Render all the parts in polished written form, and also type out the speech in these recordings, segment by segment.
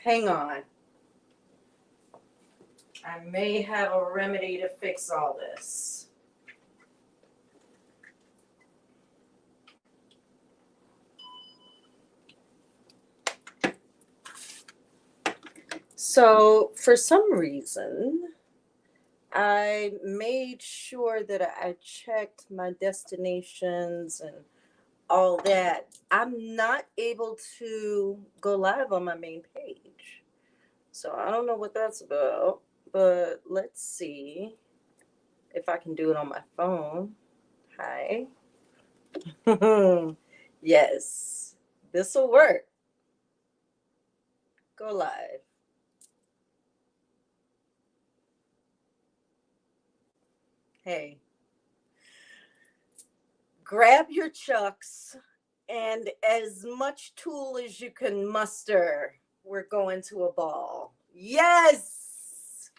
Hang on. I may have a remedy to fix all this. So, for some reason, I made sure that I checked my destinations and all that. I'm not able to go live on my main page. So, I don't know what that's about, but let's see if I can do it on my phone. Hi. Yes, this will work. Go live. Hey, grab your chucks and as much tool as you can muster. We're going to a ball. Yes,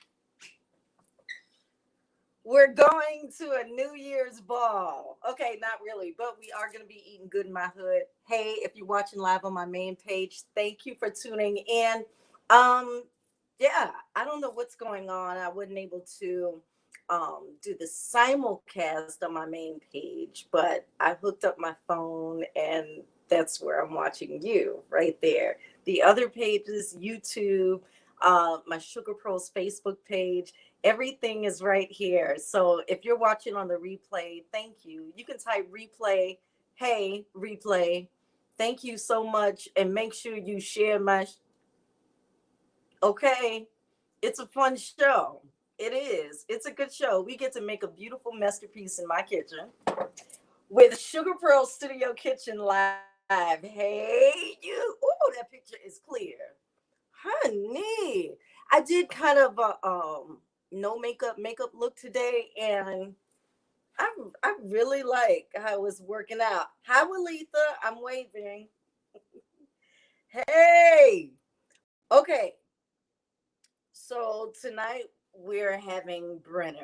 we're going to a New Year's ball. Okay, not really, but we are going to be eating good in my hood. Hey, if you're watching live on my main page, thank you for tuning in. Um, yeah, I don't know what's going on. I wasn't able to do the simulcast on my main page, but I hooked up my phone and that's where I'm watching you right there. The other pages, YouTube, my SugarPearl's Facebook page, everything is right here. So if you're watching on the replay, thank you. You can type replay, hey, replay. Thank you so much. And make sure you share my, okay? It's a fun show. It is. It's a good show. We get to make a beautiful masterpiece in my kitchen with Sugar Pearl Studio Kitchen Live. Hey, you. Oh, that picture is clear. Honey, I did kind of a no makeup look today, and I really like how it was working out. Hi, Walitha. I'm waving. Hey. Okay. So tonight we're having brunch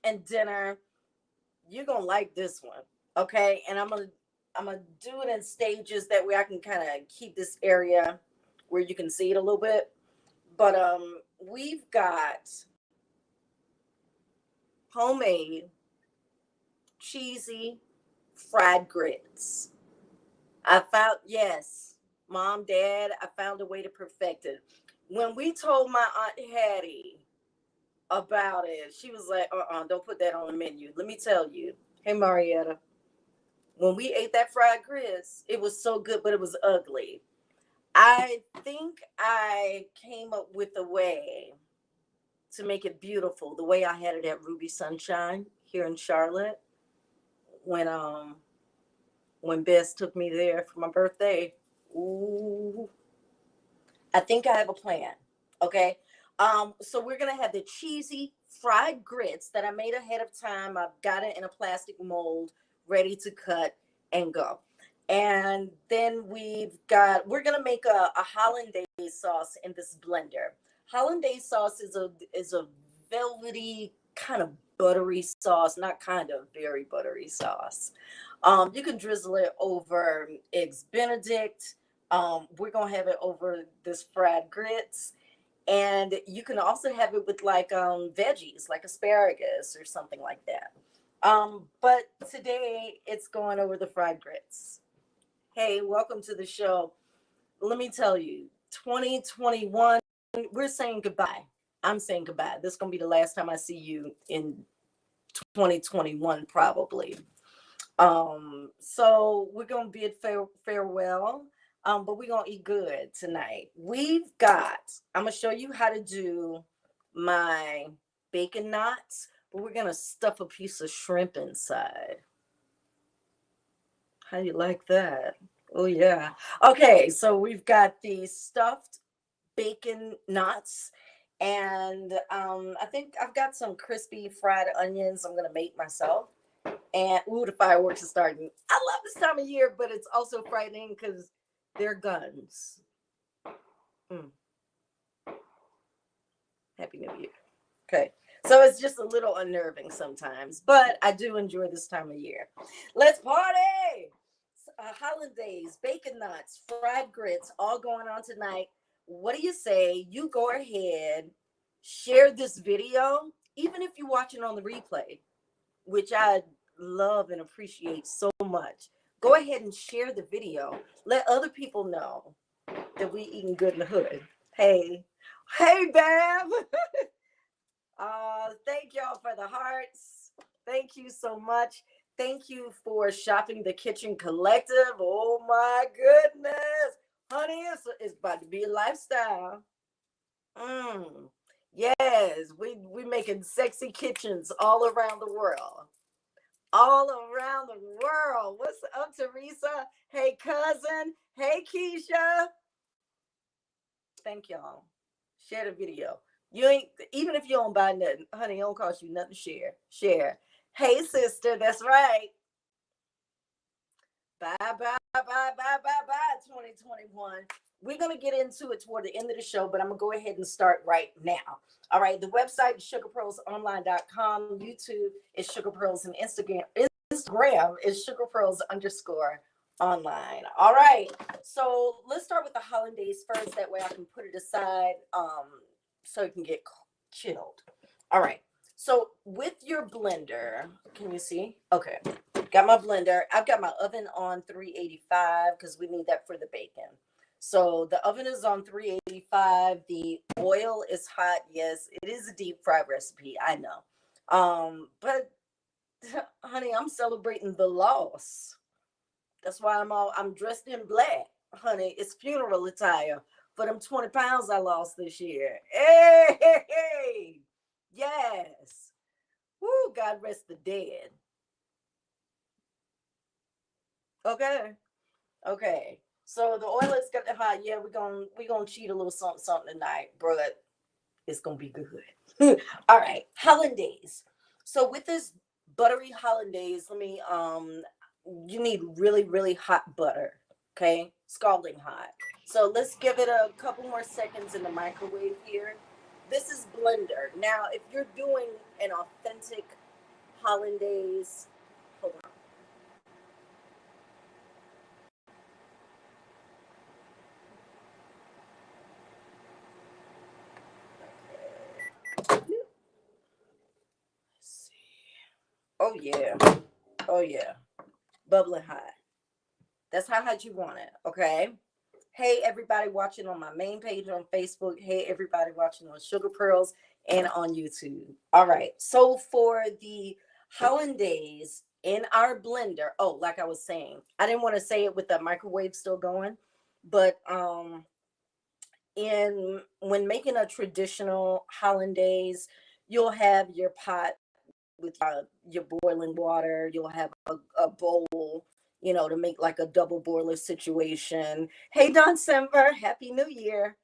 and dinner. You're gonna like this one, okay? And I'm gonna do it in stages that way I can kind of keep this area where you can see it a little bit. But we've got homemade cheesy fried grits. I found, yes, mom, dad, I found a way to perfect it. When we told my aunt Hattie about it, she was like, don't put that on the menu. Let me tell you. Hey, Marietta, when we ate that fried grits, it was so good, but it was ugly. I think I came up with a way to make it beautiful, the way I had it at Ruby Sunshine here in Charlotte when when Bess took me there for my birthday. Ooh, I think I have a plan. Okay. So we're gonna have the cheesy fried grits that I made ahead of time. I've got it in a plastic mold, ready to cut and go. And then we're gonna make a hollandaise sauce in this blender. Hollandaise sauce is a velvety kind of buttery sauce, not kind of very buttery sauce. You can drizzle it over eggs Benedict. We're gonna have it over this fried grits, and you can also have it with like veggies, like asparagus or something like that. But today it's going over the fried grits. Hey, welcome to the show. Let me tell you, 2021, we're saying goodbye. I'm saying goodbye. This is gonna be the last time I see you in 2021, probably. So we're gonna bid farewell. But we're gonna eat good tonight. I'm gonna show you how to do my bacon knots, but we're gonna stuff a piece of shrimp inside. How do you like that? Oh yeah. Okay, so we've got the stuffed bacon knots. And I think I've got some crispy fried onions I'm gonna make myself. And ooh, the fireworks are starting. I love this time of year, but it's also frightening because they're guns. Mm, Happy New Year. Okay. So it's just a little unnerving sometimes, but I do enjoy this time of year. Let's party. hollandaise, bacon nuts, fried grits, all going on tonight. What do you say? You go ahead, share this video, even if you're watching on the replay, which I love and appreciate so much. Go ahead and share the video. Let other people know that we eating good in the hood. Hey, hey, Bam. Thank y'all for the hearts. Thank you so much. Thank you for shopping the Kitchen Collective. Oh my goodness, honey, it's about to be a lifestyle. Mm. Yes, we making sexy kitchens all around the world. All around the world. What's up, Teresa? Hey, cousin. Hey, Keisha. Thank y'all. Share the video. You ain't, even if you don't buy nothing, honey, it don't cost you nothing to share. Share. Hey, sister, that's right. Bye, bye, bye, bye, bye, bye, 2021. We're going to get into it toward the end of the show, but I'm going to go ahead and start right now. All right. The website is sugarpearlsonline.com. YouTube is sugarpearls, and Instagram is sugarpearls_online. All right. So let's start with the hollandaise first. That way I can put it aside so it can get chilled. All right. So with your blender, can you see? Okay. Got my blender. I've got my oven on 385 because we need that for the bacon. So the oven is on 385. The oil is hot. Yes, it is a deep fry recipe. I know. But honey, I'm celebrating the loss. That's why I'm dressed in black. Honey, it's funeral attire for them 20 pounds I lost this year. Hey, hey, hey. Yes. Woo, God rest the dead. Okay. Okay. So the oil is getting hot. Yeah, we're gonna cheat a little something tonight, but it's gonna be good. All right. Hollandaise. So with this buttery hollandaise, you need really, really hot butter. Okay, scalding hot. So let's give it a couple more seconds in the microwave here. This is blender. Now, if you're doing an authentic hollandaise, hold on. Let's see. Oh yeah. Oh yeah. Bubbling hot. That's how hot you want it. Okay. Hey, everybody watching on my main page on Facebook. Hey, everybody watching on Sugar Pearls and on YouTube. All right. So for the hollandaise in our blender, oh, like I was saying, I didn't want to say it with the microwave still going, but in when making a traditional hollandaise, you'll have your pot with your boiling water. You'll have a bowl, to make like a double boiler situation. Hey, Don Semper, Happy New Year.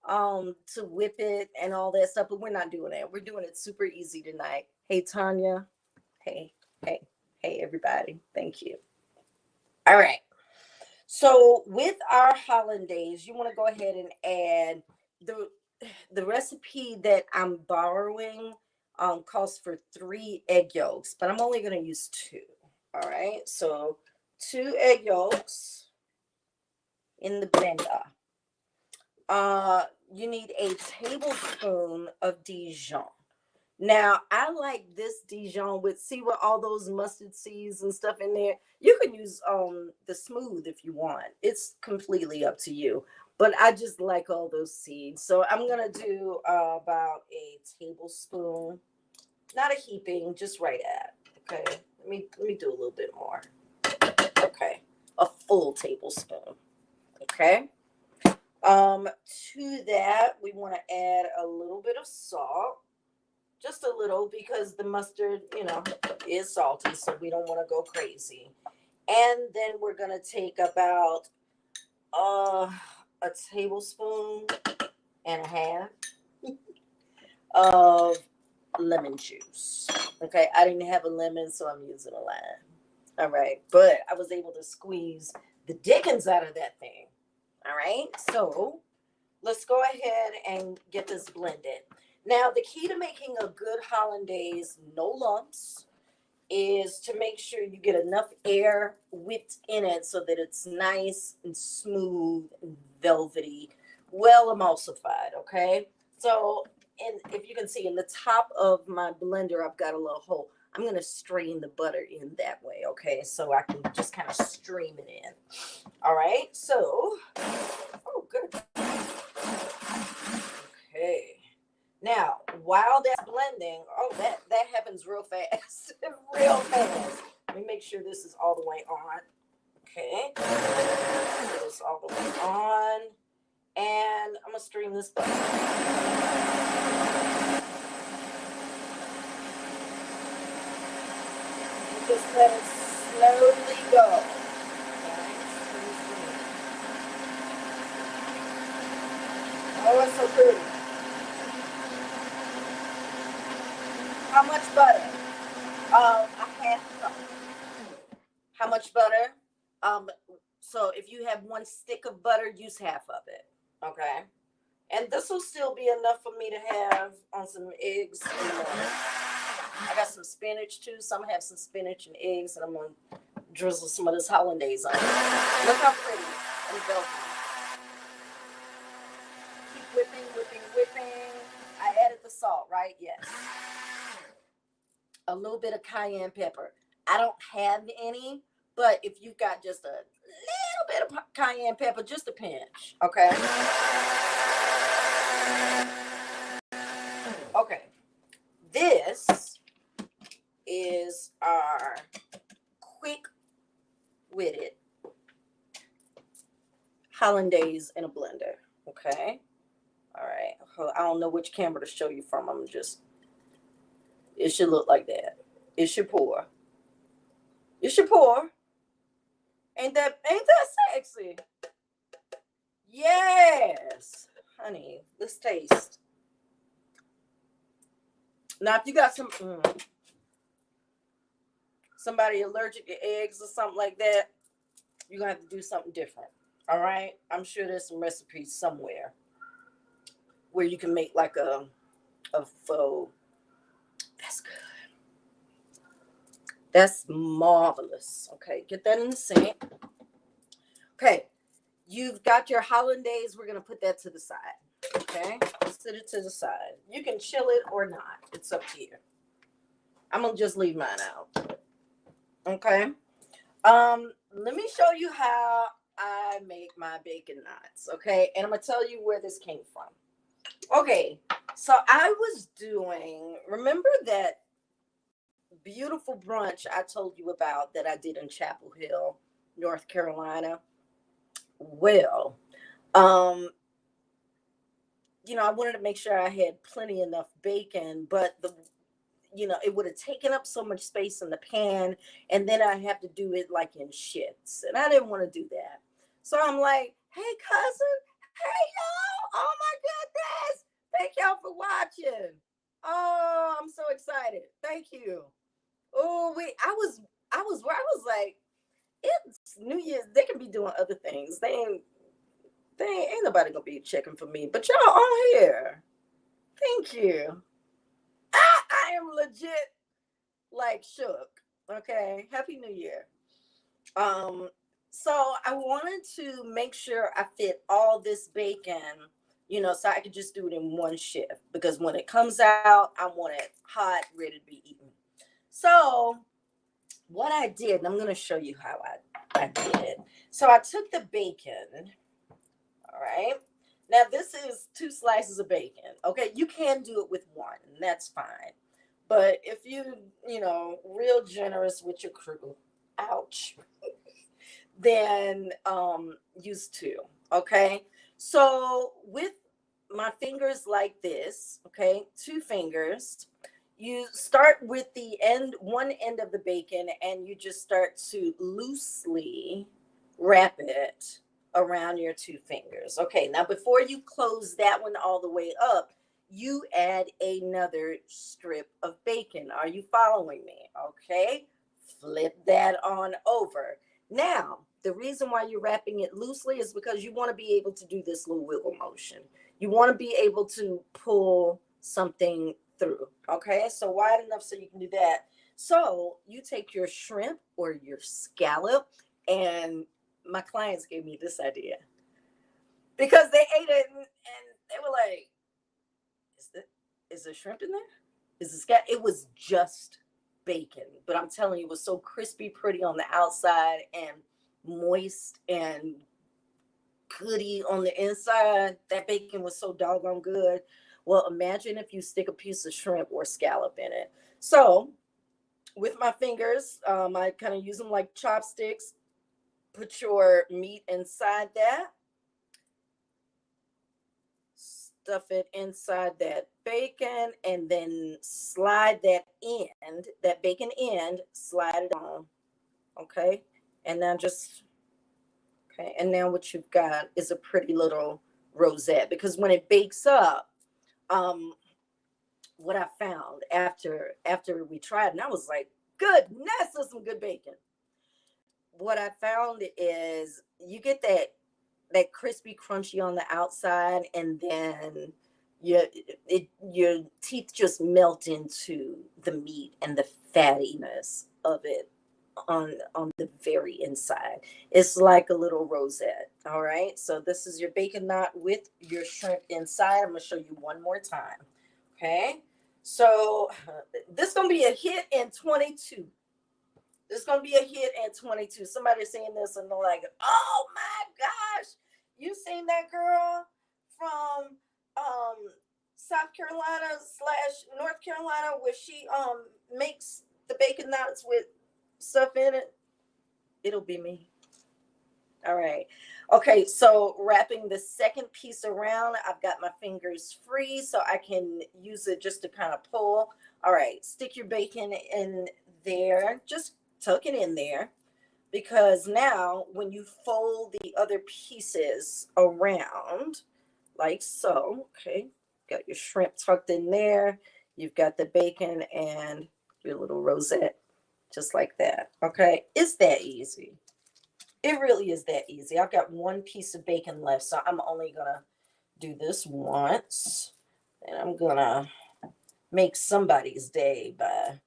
To whip it and all that stuff, but we're not doing that. We're doing it super easy tonight. Hey, Tanya. Hey, hey, hey, everybody. Thank you. All right. So with our hollandaise, you want to go ahead and add the recipe that I'm borrowing calls for 3 egg yolks, but I'm only going to use 2. All right. So 2 egg yolks in the blender. You need a tablespoon of Dijon. Now, I like this Dijon with all those mustard seeds and stuff in there. You can use the smooth if you want. It's completely up to you. But I just like all those seeds. So I'm going to do about a tablespoon. Not a heaping, just right at. Okay. Let me do a little bit more. Okay. A full tablespoon. Okay. To that, we want to add a little bit of salt. Just a little, because the mustard, is salty, so we don't want to go crazy. And then we're going to take about a tablespoon and a half of lemon juice. Okay, I didn't have a lemon, so I'm using a lime. All right, but I was able to squeeze the dickens out of that thing. All right, so let's go ahead and get this blended. Now, the key to making a good hollandaise, no lumps, is to make sure you get enough air whipped in it so that it's nice and smooth and velvety, well emulsified. Okay. So, and if you can see in the top of my blender, I've got a little hole. I'm going to strain the butter in that way. Okay. So I can just kind of stream it in. All right. So, oh, good. Okay. Now, while that's blending, oh, that happens real fast, real fast. Let me make sure this is all the way on. Okay, get this all the way on, and I'm gonna stream this butter. Just let it slowly go. Oh, it's so pretty. How much butter? A half cup. How much butter? So if you have 1 stick of butter, use half of it. Okay. And this will still be enough for me to have on some eggs. I got some spinach too, so I'm gonna have some spinach and eggs, and I'm gonna drizzle some of this hollandaise on it. Look how pretty and velvety. Keep whipping, whipping, whipping. I added the salt, right? Yes. A little bit of cayenne pepper. I don't have any, but if you've got just a little bit of cayenne pepper, just a pinch, okay? Okay. This is our quick-witted hollandaise in a blender, okay? All right. I don't know which camera to show you from. I'm just, it should look like that. It should pour. It should pour. Ain't that sexy? Yes. Honey, let's taste. Now, if you got somebody allergic to eggs or something like that, you're going to have to do something different. All right? I'm sure there's some recipes somewhere where you can make like a faux. That's good. That's marvelous. Okay, get that in the sink. Okay, you've got your hollandaise. We're going to put that to the side. Okay, sit it to the side. You can chill it or not. It's up to you. I'm going to just leave mine out. Okay. Let me show you how I make my bacon knots. Okay, and I'm going to tell you where this came from. Okay, so I was doing, remember that beautiful brunch I told you about that I did in Chapel Hill, North Carolina? Well, I wanted to make sure I had plenty enough bacon, but it would have taken up so much space in the pan, and then I have to do it like in shifts, and I didn't want to do that. So I'm like, hey cousin, hey y'all, oh my goodness, thank y'all for watching. Oh, I'm so excited. Thank you. Oh, I was like, it's New Year's. They can be doing other things. They ain't nobody gonna be checking for me. But y'all on here. Thank you. I am legit like shook. Okay. Happy New Year. So I wanted to make sure I fit all this bacon, so I could just do it in one shift, because when it comes out, I want it hot, ready to be eaten. So what I did, and I'm going to show you how I did it. So I took the bacon. All right. Now this is 2 slices of bacon. Okay. You can do it with 1, and that's fine. But if real generous with your crew, ouch, then use 2. Okay. So with my fingers like this, okay, 2 fingers, you start with one end of the bacon, and you just start to loosely wrap it around your 2 fingers. Okay, now before you close that one all the way up, you add another strip of bacon. Are you following me? Okay, flip that on over. Now, the reason why you're wrapping it loosely is because you want to be able to do this little wiggle motion. You want to be able to pull something through. Okay, so wide enough so you can do that. So you take your shrimp or your scallop, and my clients gave me this idea because they ate it and they were like, "Is the is there shrimp in there? Is the scallop?" It was just bacon, but I'm telling you, it was so crispy, pretty on the outside, and moist and goody on the inside. That bacon was so doggone good. Well, imagine if you stick a piece of shrimp or scallop in it. So with my fingers, I kind of use them like chopsticks. Put your meat inside that, stuff it inside that bacon, and then slide that bacon end, slide it on. Okay. And now just, okay. And now what you've got is a pretty little rosette, because when it bakes up, um, what I found after we tried, and I was like, goodness, that's some good bacon. What I found is you get that crispy crunchy on the outside, and then your teeth just melt into the meat and the fattiness of it on the very inside. It's like a little rosette. All right, so this is your bacon knot with your shrimp inside. I'm gonna show you one more time. Okay, so this is gonna be a hit in 22. It's gonna be a hit at 22. Somebody's saying this and they're like, "Oh my gosh, you seen that girl from South Carolina / North Carolina where she makes the bacon nuts with stuff in it?" It'll be me. All right. Okay, so wrapping the second piece around, I've got my fingers free so I can use it just to kind of pull. All right, stick your bacon in there. Just tuck it in there, because now when you fold the other pieces around, like so, okay, got your shrimp tucked in there. You've got the bacon and your little rosette, just like that. Okay, it's that easy. It really is that easy. I've got one piece of bacon left, so I'm only gonna do this once, and I'm gonna make somebody's day by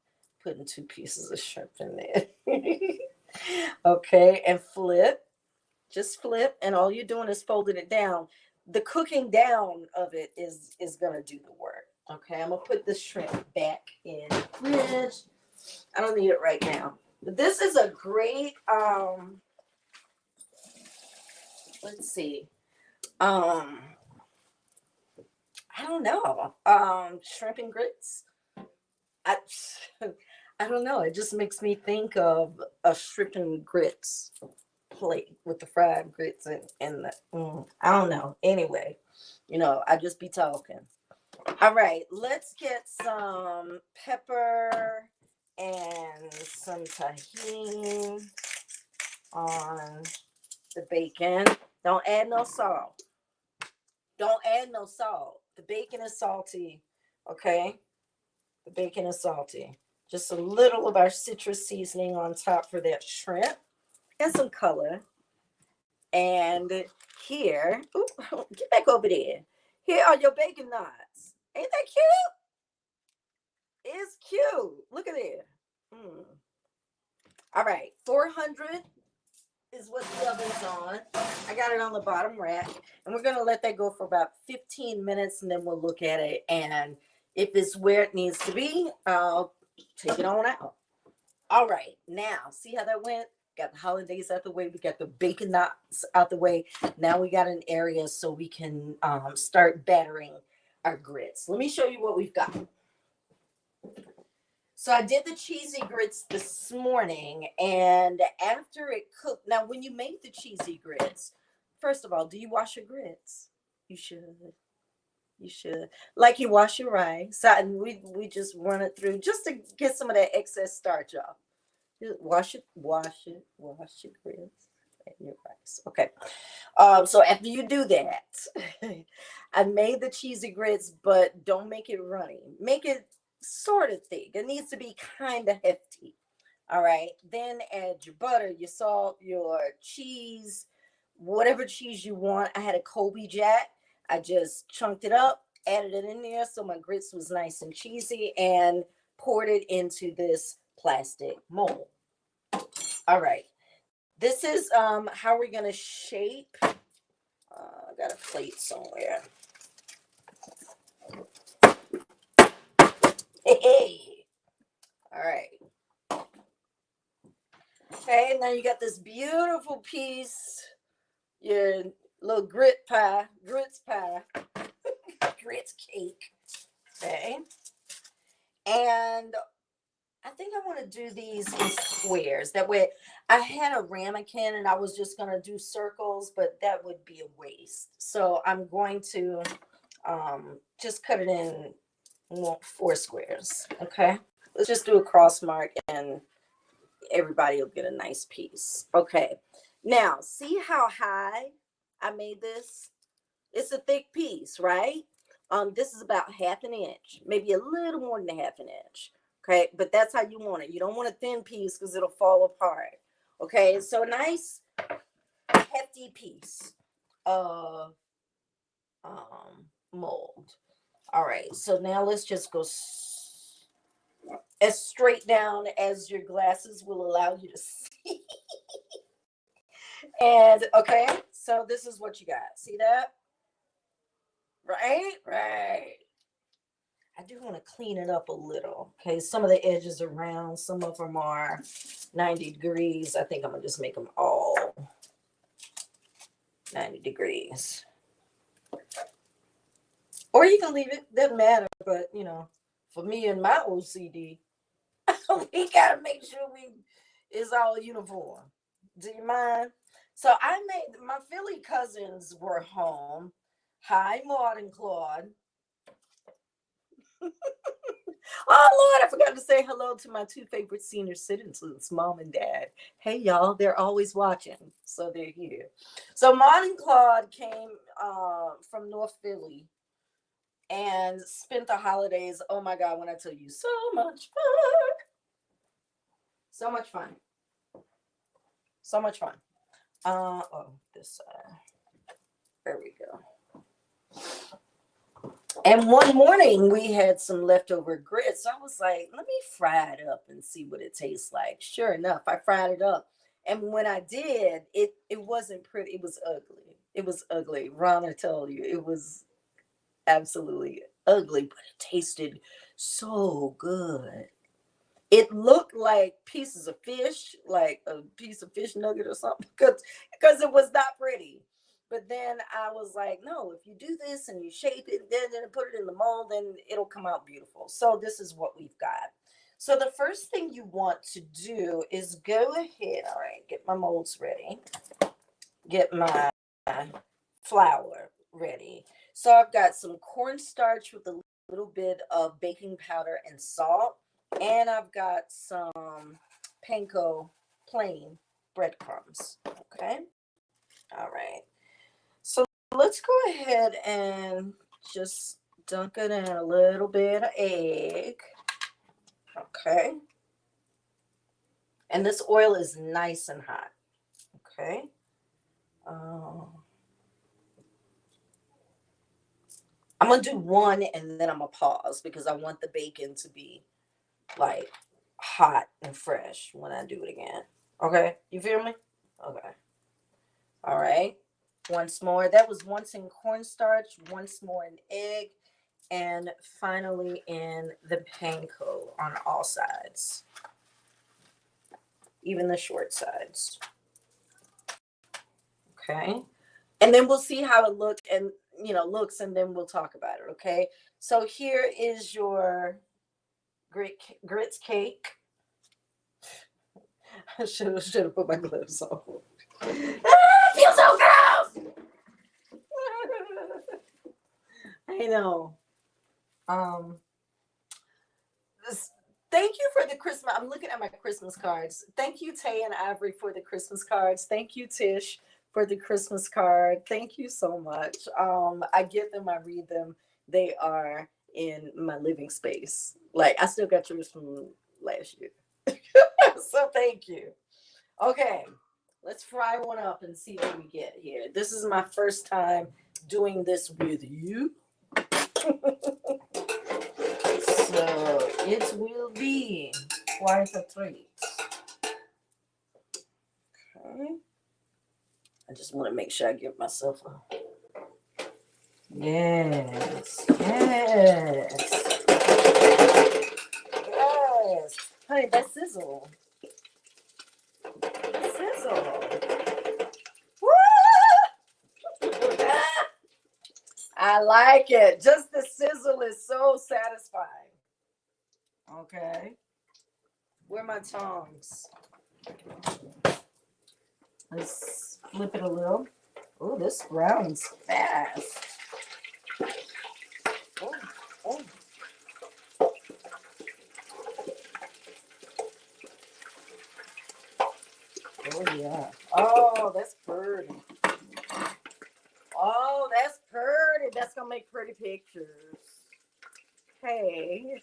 putting two pieces of shrimp in there. Okay, and flip, just flip, and all you're doing is folding it down. The cooking down of it is gonna do the work. Okay, I'm gonna put the shrimp back in the fridge. I don't need it right now. But this is a great let's see. Um, I don't know. Shrimp and grits. I I don't know. It just makes me think of a shrimp and grits plate with the fried grits and the I don't know. Anyway, I just be talking. All right, let's get some pepper and some tahini on the bacon. Don't add no salt. Don't add no salt. The bacon is salty. Okay? The bacon is salty. Just a little of our citrus seasoning on top for that shrimp and some color. And here, ooh, get back over there. Here are your bacon knots. Ain't that cute? It's cute. Look at it. Mm. All right, 400 is what the oven's on. I got it on the bottom rack, and we're going to let that go for about 15 minutes, and then we'll look at it. And if it's where it needs to be, I'll take it on out. All right, now see how that went? Got the hollandaise out the way. We got the bacon knots out the way. Now we got an area so we can start battering our grits. Let me show you what we've got. So I did the cheesy grits this morning, and after it cooked, now when you make the cheesy grits, first of all, do you wash your grits? You should. You should. Like you wash your rice. So we just run it through just to get some of that excess starch off. Wash it, wash your grits and your rice. Okay. So after you do that, I made the cheesy grits, but don't make it runny. Make it sort of thick. It needs to be kind of hefty. All right. Then add your butter, your salt, your cheese, whatever cheese you want. I had a Colby Jack. I just chunked it up, added it in there so my grits was nice and cheesy, and poured it into this plastic mold. All right. This is how we're going to shape. I got a plate somewhere. Hey. All right. Okay, now you got this beautiful piece, your little grits pie, grits cake. Okay. And I think I want to do these in squares. That way, I had a ramekin and I was just going to do circles, but that would be a waste. So I'm going to just cut it in 4 squares. Okay. Let's just do a cross mark and everybody will get a nice piece. Okay. Now, see how high I made this? It's a thick piece, right? This is about 1/2 inch, maybe a little more than 1/2 inch. Okay, but that's how you want it. You don't want a thin piece because it'll fall apart. Okay, so a nice hefty piece of mold. All right, so now let's just go as straight down as your glasses will allow you to see. And okay, so this is what you got. See that? Right? Right. I do want to clean it up a little. Okay, some of the edges are round, some of them are 90 degrees. I think I'm gonna just make them all 90 degrees. Or you can leave it, doesn't matter, but you know, for me and my OCD, we gotta make sure it's all uniform. Do you mind? So I made, my Philly cousins were home. Hi, Maud and Claude. Oh Lord, I forgot to say hello to my 2 favorite senior citizens, Mom and Dad. Hey y'all, they're always watching, so they're here. So Maud and Claude came from North Philly and spent the holidays. Oh my God, when I tell you, so much fun. So much fun. So much fun. Oh, this side. There we go. And one morning we had some leftover grits. I was like, let me fry it up and see what it tastes like. Sure enough, I fried it up. And when I did, it wasn't pretty. It was ugly. It was ugly. Ron, I told you, it was absolutely ugly, but it tasted so good. It looked like pieces of fish, like a piece of fish nugget or something, because it was not pretty. But then I was like, no, if you do this and you shape it, then put it in the mold, then it'll come out beautiful. So this is what we've got. So the first thing you want to do is go ahead. All right, get my molds ready. Get my flour ready. So I've got some cornstarch with a little bit of baking powder and salt. And I've got some panko plain breadcrumbs. Okay. All right. So let's go ahead and just dunk it in a little bit of egg. Okay. And this oil is nice and hot. Okay. I'm going to do one and then I'm going to pause because I want the bacon to be like hot and fresh when I do it again. Okay. You feel me? Okay. All right. Once more. That was once in cornstarch, once more in egg, and finally in the panko on all sides, even the short sides. Okay. And then we'll see how it looks and then we'll talk about it. Okay. So here is your grits cake. I should have put my gloves on. I feel so gross. I know. Thank you for the Christmas. I'm looking at my Christmas cards. Thank you, Tay and Ivory, for the Christmas cards. Thank you, Tish, for the Christmas card. Thank you so much. I get them. I read them. They are in my living space. Like, I still got yours from last year. So thank you. Okay, let's fry one up and see what we get here. This is my first time doing this with you. So it will be zweiter Tritt. Okay. I just want to make sure I give myself a... Yes. Yes. Yes. Honey, that sizzle. Sizzle. Woo! I like it. Just the sizzle is so satisfying. Okay. Where are my tongs? Let's flip it a little. Oh, this brown's fast. Oh, oh. Oh, yeah. Oh, that's pretty. Oh, that's pretty. That's going to make pretty pictures. Hey.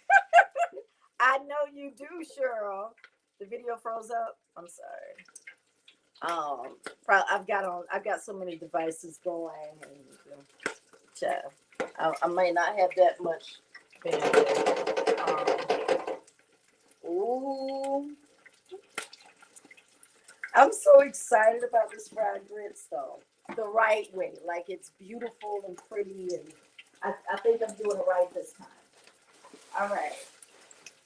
I know you do, Cheryl. The video froze up. I'm sorry. I've got so many devices going, and I may not have that much bandwidth. Ooh, I'm so excited about this fried grits, though. The right way, like it's beautiful and pretty, and I think I'm doing it right this time. All right.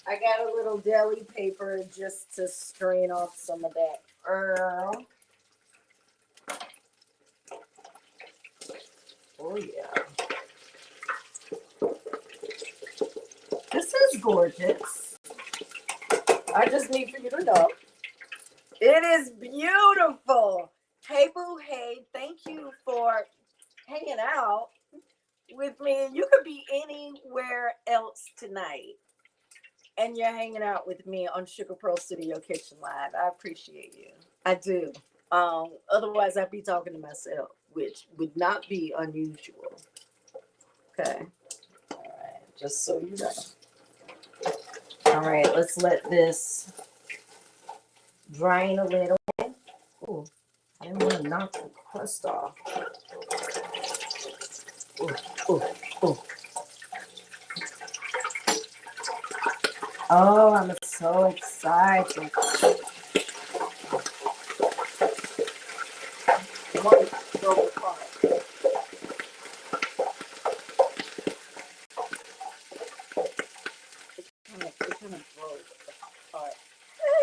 I got a little deli paper just to strain off some of that Earl. Oh, yeah. This is gorgeous. I just need for you to know. It is beautiful. Hey, Boo, hey, thank you for hanging out with me. You could be anywhere else tonight, and you're hanging out with me on SugarPearl Studio Kitchen Live. I appreciate you. I do. Otherwise, I'd be talking to myself, which would not be unusual. Okay. All right. Just so you know. All right. Let's let this drain a little. Ooh, I didn't want to knock the crust off. Ooh, ooh, ooh. Oh, I'm so excited.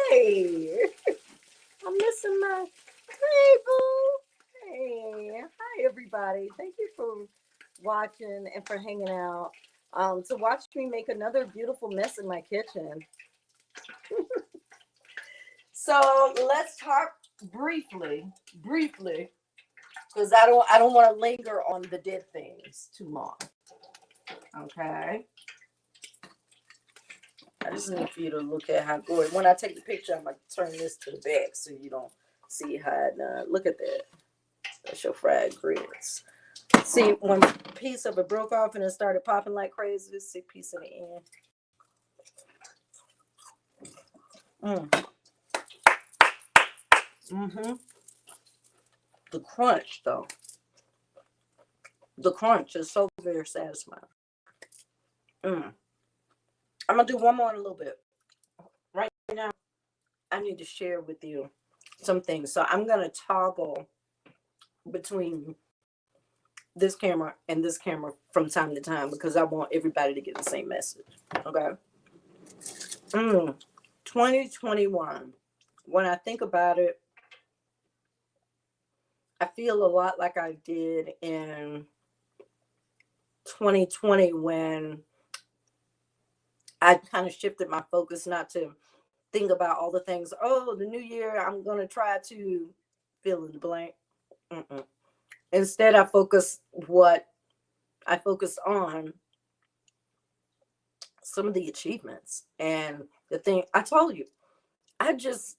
Hey, I'm missing my... Hey, boo. Hey, hi, everybody. Thank you for watching and for hanging out. To watch me make another beautiful mess in my kitchen. So let's talk briefly, because I don't want to linger on the dead things too long. Okay. I just need for you to look at how good. When I take the picture, I'm gonna turn this to the back so you don't see how it done. Look at that. That's your fried grits. See, one piece of it broke off and it started popping like crazy. This piece in the end. Mm-hmm. The crunch, though. The crunch is so very satisfying. I'm gonna do one more in a little bit. Right now, I need to share with you some things. So I'm gonna toggle between this camera and this camera from time to time because I want everybody to get the same message. Okay. 2021. When I think about it, I feel a lot like I did in 2020 when I kind of shifted my focus not to think about all the things. Oh, the new year, I'm going to try to fill in the blank. Instead, I focused on some of the achievements and the thing I told you. I just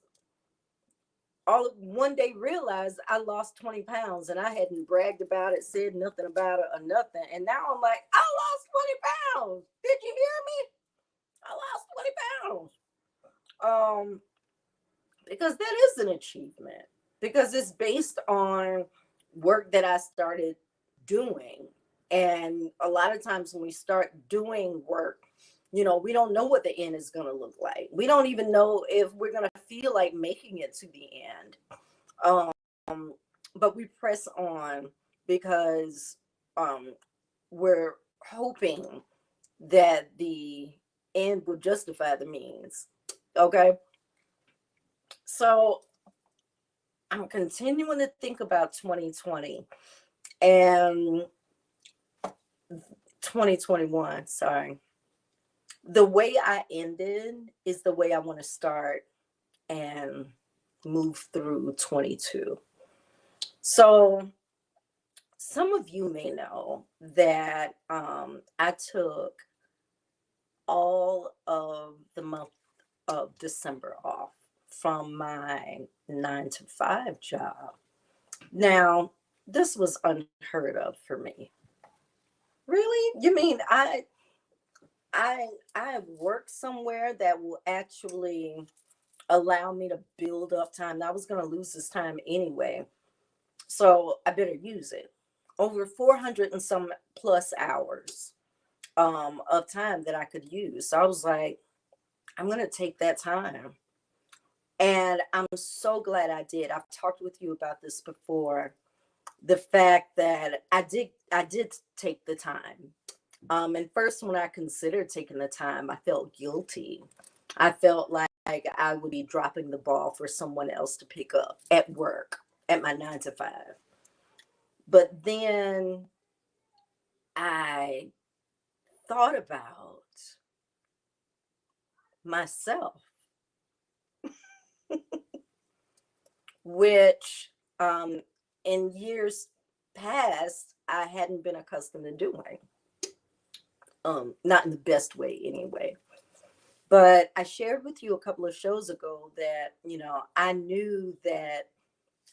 one day realized I lost 20 pounds and I hadn't bragged about it, said nothing about it or nothing. And now I'm like, I lost 20 pounds. Did you hear me? I lost 20 pounds. Because that is an achievement. Because it's based on work that I started doing. And a lot of times when we start doing work, We don't know what the end is going to look like. We don't even know if we're going to feel like making it to the end. Um, but we press on because we're hoping that the end will justify the means. Okay. So I'm continuing to think about 2020 and 2021. Sorry. The way I ended is the way I want to start and move through 22. So some of you may know that I took all of the month of December off from my 9 to 5 job. Now, this was unheard of for me. Really? You mean I have worked somewhere that will actually allow me to build up time. Now, I was going to lose this time anyway, so I better use it. Over 400 and some plus hours of time that I could use. So I was like, I'm going to take that time. And I'm so glad I did. I've talked with you about this before. The fact that I did take the time. And first, when I considered taking the time, I felt guilty. I felt like I would be dropping the ball for someone else to pick up at work at my 9 to 5. But then I thought about myself, which in years past, I hadn't been accustomed to doing. Not in the best way, anyway. But I shared with you a couple of shows ago that, I knew that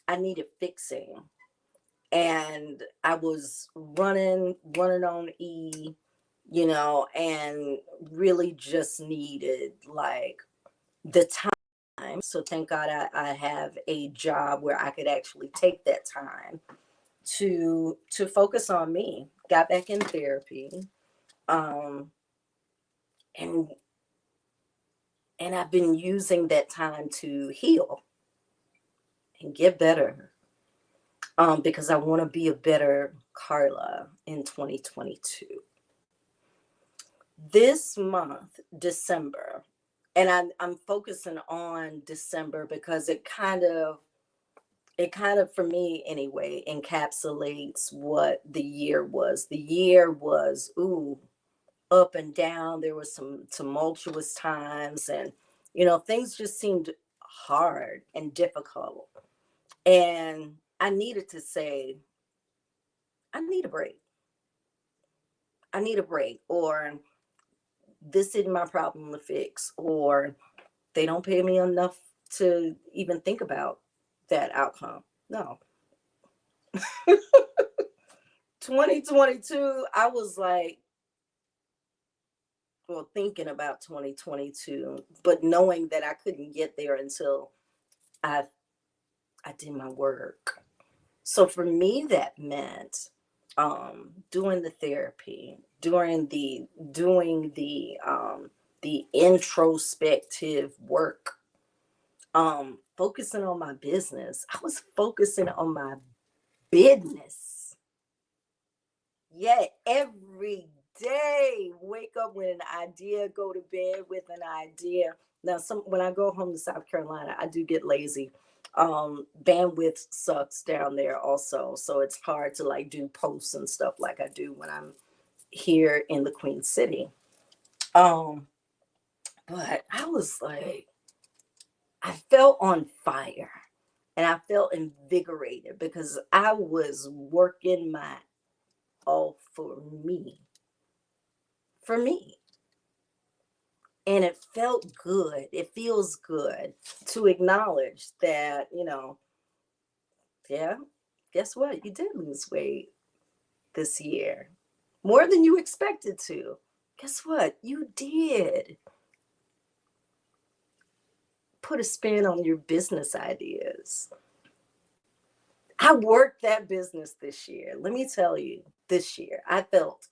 I needed fixing. And I was running on E, and really just needed like the time. So thank God I have a job where I could actually take that time to focus on me. Got back in therapy. Um and and I've been using that time to heal and get better. Because I want to be a better Carla in 2022. This month, December, and I'm focusing on December because it kind of for me anyway encapsulates what the year was. The year was up and down. There was some tumultuous times, and things just seemed hard and difficult. And I needed to say, I need a break. I need a break, or this isn't my problem to fix, or they don't pay me enough to even think about that outcome. No. 2022, I was like, well, thinking about 2022, but knowing that I couldn't get there until I I did my work. So for me, that meant doing the therapy, doing the introspective work, focusing on my business. I was focusing on my business. Yeah, every day, wake up with an idea, go to bed with an idea. Now, when I go home to South Carolina, I do get lazy. Bandwidth sucks down there also, so it's hard to like do posts and stuff like I do when I'm here in the Queen City. Um, but I was like, I felt on fire and I felt invigorated because I was working my all for me. For me. And it felt good. It feels good to acknowledge that, yeah, guess what? You did lose weight this year. More than you expected to. Guess what? You did. Put a spin on your business ideas. I worked that business this year. Let me tell you, this year, I felt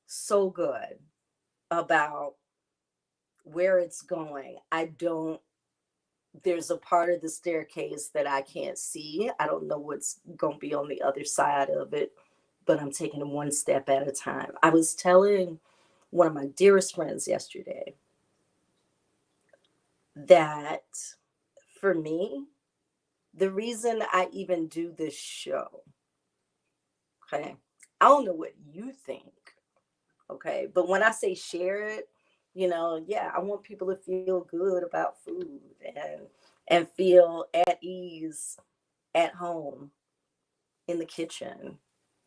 so good about where it's going. There's a part of the staircase that I can't see. I don't know what's going to be on the other side of it, but I'm taking it one step at a time. I was telling one of my dearest friends yesterday that for me, the reason I even do this show, okay, I don't know what you think, okay, but when I say share it, yeah, I want people to feel good about food and feel at ease at home in the kitchen.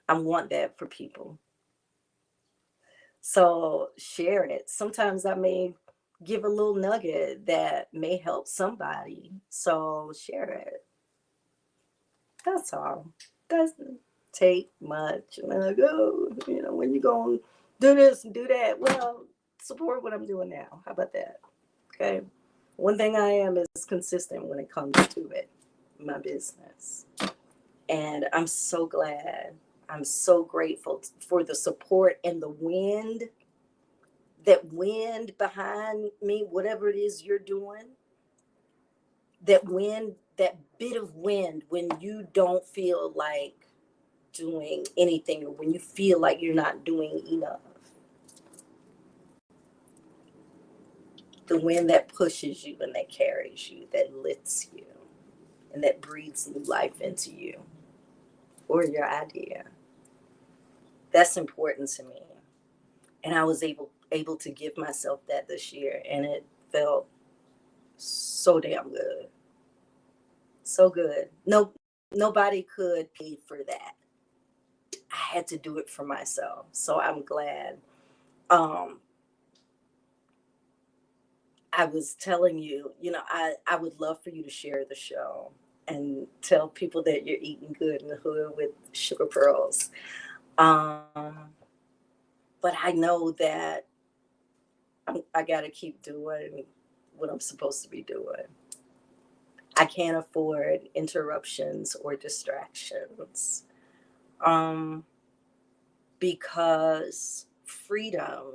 I want that for people. So share it. Sometimes I may give a little nugget that may help somebody. So share it. That's all. Doesn't take much. And I go, when you going to do this and do that, well, support what I'm doing now. How about that? Okay. One thing I am is consistent when it comes to it, my business. And I'm so glad. I'm so grateful for the support and the wind, that wind behind me, whatever it is you're doing, that wind, that bit of wind when you don't feel like doing anything or when you feel like you're not doing enough. The wind that pushes you and that carries you, that lifts you, and that breathes new life into you or your idea. That's important to me. And I was able to give myself that this year, and it felt so damn good. So good. No, nobody could pay for that. I had to do it for myself. So I'm glad. Um, I was telling you, I would love for you to share the show and tell people that you're eating good in the hood with sugar pearls. Um, but I know that I got to keep doing what I'm supposed to be doing. I can't afford interruptions or distractions. Um, because freedom,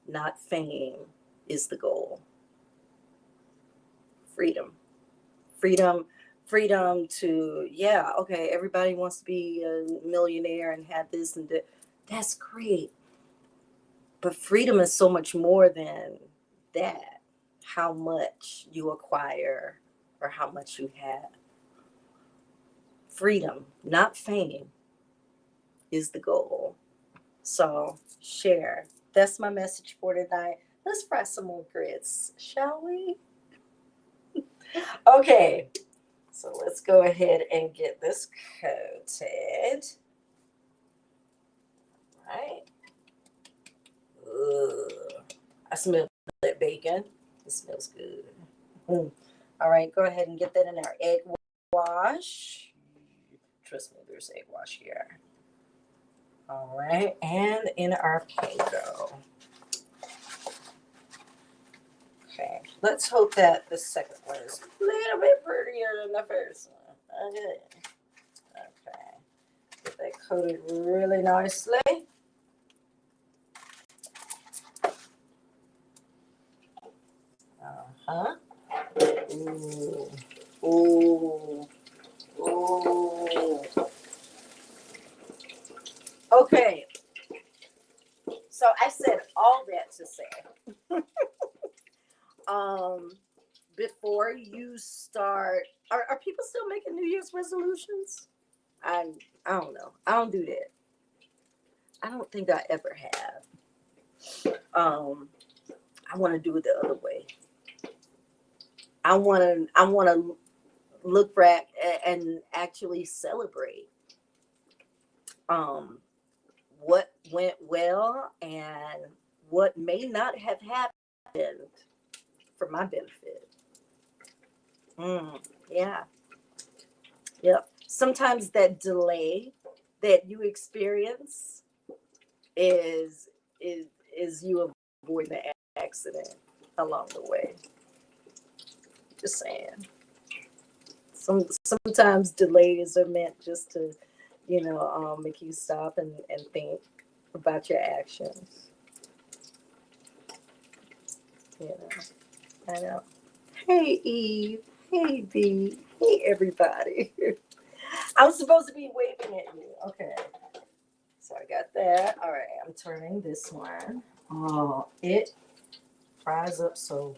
not fame, is the goal. Freedom. Freedom, freedom to, yeah, okay, everybody wants to be a millionaire and have this and that. That's great. But freedom is so much more than that. How much you acquire or how much you have. Freedom, not fame, is the goal. So share. That's my message for tonight. Let's fry some more grits, shall we? Okay, so let's go ahead and get this coated. Right. Ugh. I smell that bacon. It smells good. Mm. All right, go ahead and get that in our egg wash. Trust me, there's egg wash here. All right, and in our panko. Okay, let's hope that the second one is a little bit prettier than the first one. Okay. Okay. Get that coated really nicely. Uh-huh. Ooh. Ooh. Ooh. Okay. So I said all that to say, um, before you start, are people still making New Year's resolutions? I I don't know. I don't do that. I don't think I ever have. I want to do it the other way. I want to look back and actually celebrate um what went well and what may not have happened for my benefit. Mm, yeah. Yep. Sometimes that delay that you experience is is is you avoid the accident along the way. Just saying. Sometimes delays are meant just to, make you stop and think about your actions. You know, I know. Hey, Eve. Hey, B. Hey, everybody. I'm supposed to be waving at you. Okay. So I got that. All right. I'm turning this one. Oh, it fries up so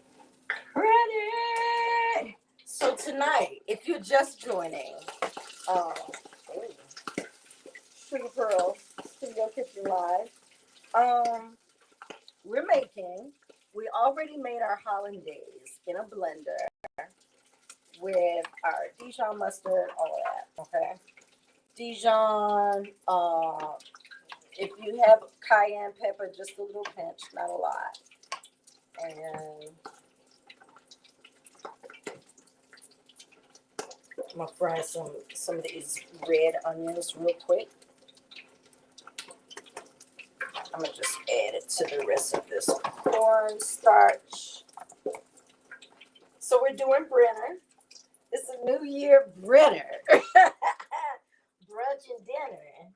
pretty. So tonight, if you're just joining, um, Sugar Pearl Studio Kitchen Live, um, we're making. We already made our hollandaise in a blender with our Dijon mustard, all that. Okay, Dijon. If you have cayenne pepper, just a little pinch, not a lot. And I'm gonna fry some of these red onions real quick. I'm gonna just add it to the rest of this cornstarch. So we're doing Brenner. It's a New Year Brenner. Brunch and dinner.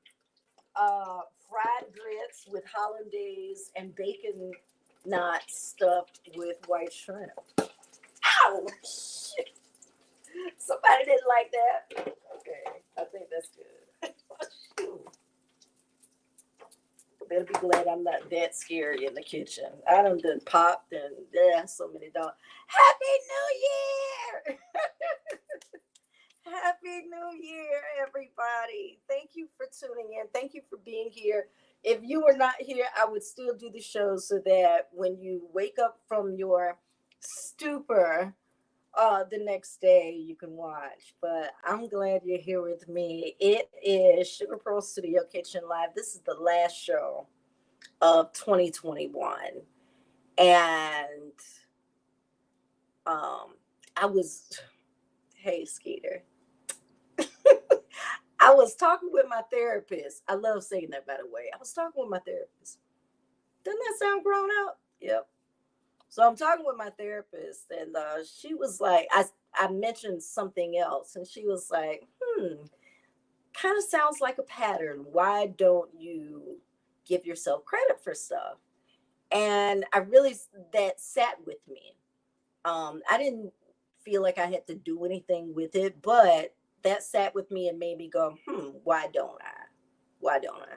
Fried grits with hollandaise and bacon knots stuffed with white shrimp. Ow! Shit. Somebody didn't like that. Okay, I think that's good. Shoot. Better be glad I'm not that scary in the kitchen. I done popped and so many dogs. Happy New Year! Happy New Year, everybody. Thank you for tuning in. Thank you for being here. If you were not here, I would still do the show so that when you wake up from your stupor the next day, you can watch. But I'm glad you're here with me. It is Sugar Pearl Studio Kitchen Live. This is the last show of 2021. And I was, hey, Skeeter. I was talking with my therapist. I love saying that, by the way. I was talking with my therapist. Doesn't that sound grown up? Yep. So I'm talking with my therapist, and she was like, I mentioned something else, and she was like, kind of sounds like a pattern. Why don't you give yourself credit for stuff? And that sat with me. I didn't feel like I had to do anything with it, but that sat with me and made me go, why don't I? Why don't I?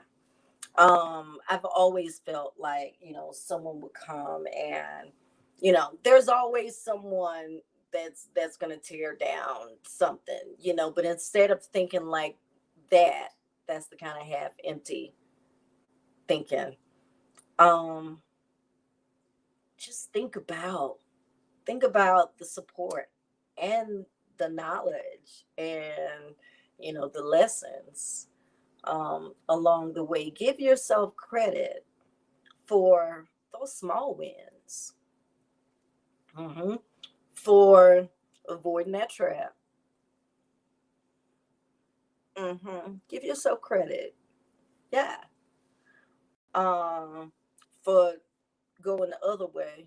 I've always felt like, someone would come and, there's always someone that's gonna tear down something, but instead of thinking like that, that's the kind of half empty thinking. Just think about the support and the knowledge and the lessons along the way. Give yourself credit for those small wins, for avoiding that trap. Give yourself credit, yeah, for going the other way,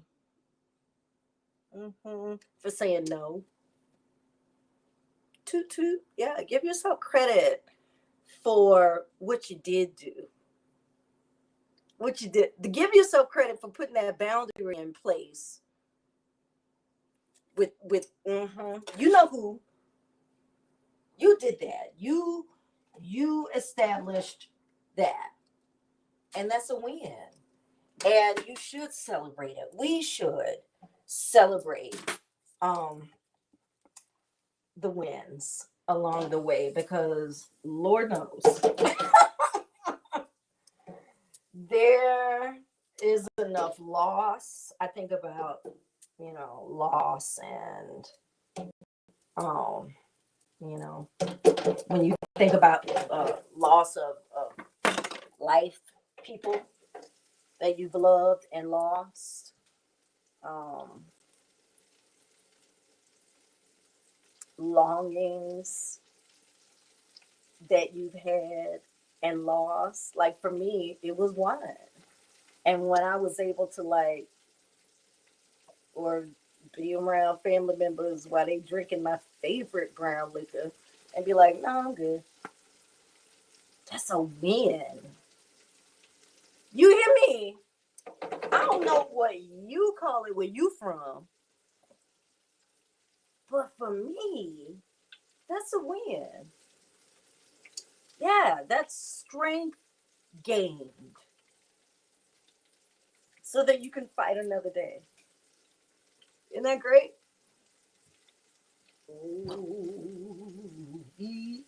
for saying no. Toot toot, yeah. Give yourself credit for what you did do, what you did. Give yourself credit for putting that boundary in place with you know who. You did that. You established that. And that's a win. And you should celebrate it. We should celebrate the wins along the way, because Lord knows there is enough loss. I think about, loss and when you think about loss of life, people that you've loved and lost, longings that you've had and lost. Like for me, it was one. And when I was able to or be around family members while they drinking my favorite brown liquor and be like, no, I'm good. That's a win. You hear me? I don't know what you call it where you from, but for me, that's a win. Yeah, that's strength gained so that you can fight another day. Isn't that great? Ooh, mm,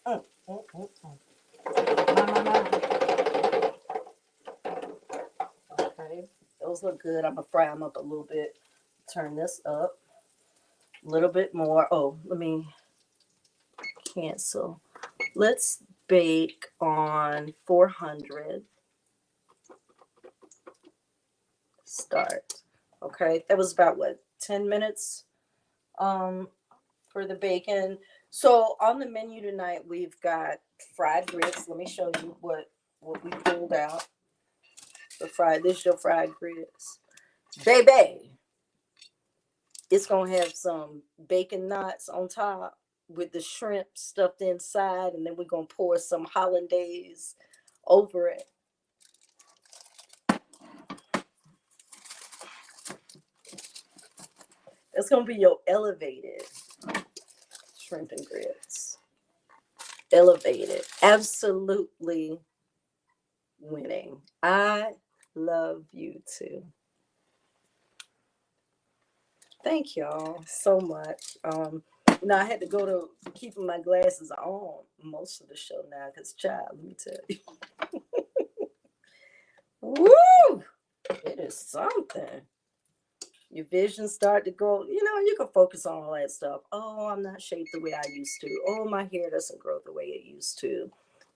My. Okay, those look good. I'm gonna fry them up a little bit. Turn this up a little bit more. Oh, let me cancel. Let's bake on 400. Start. Okay, that was about what, 10 minutes um for the bacon. So on the menu tonight we've got fried grits. Let me show you what we pulled out. The fried, this is your fried grits. Baby, it's gonna have some bacon knots on top with the shrimp stuffed inside, and then we're gonna pour some hollandaise over it. That's gonna be your elevated shrimp and grits. Elevated. Absolutely winning. I love you too. Thank y'all so much. I had to go to keeping my glasses on most of the show now because, child, let me tell you. Woo! It is something. Your vision start to go, you can focus on all that stuff. Oh, I'm not shaped the way I used to. Oh, my hair doesn't grow the way it used to.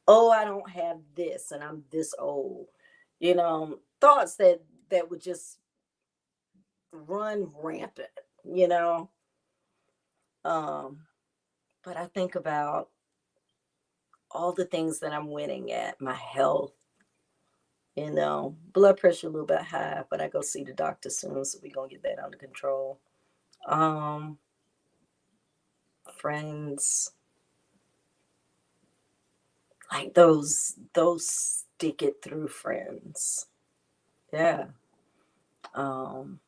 Oh, I don't have this and I'm this old. Thoughts that would just run rampant, you know. Um, but I think about all the things that I'm winning at, my health, blood pressure a little bit high, but I go see the doctor soon, so we're gonna get that under control. Um, Friends, like those stick it through friends. Yeah. Um,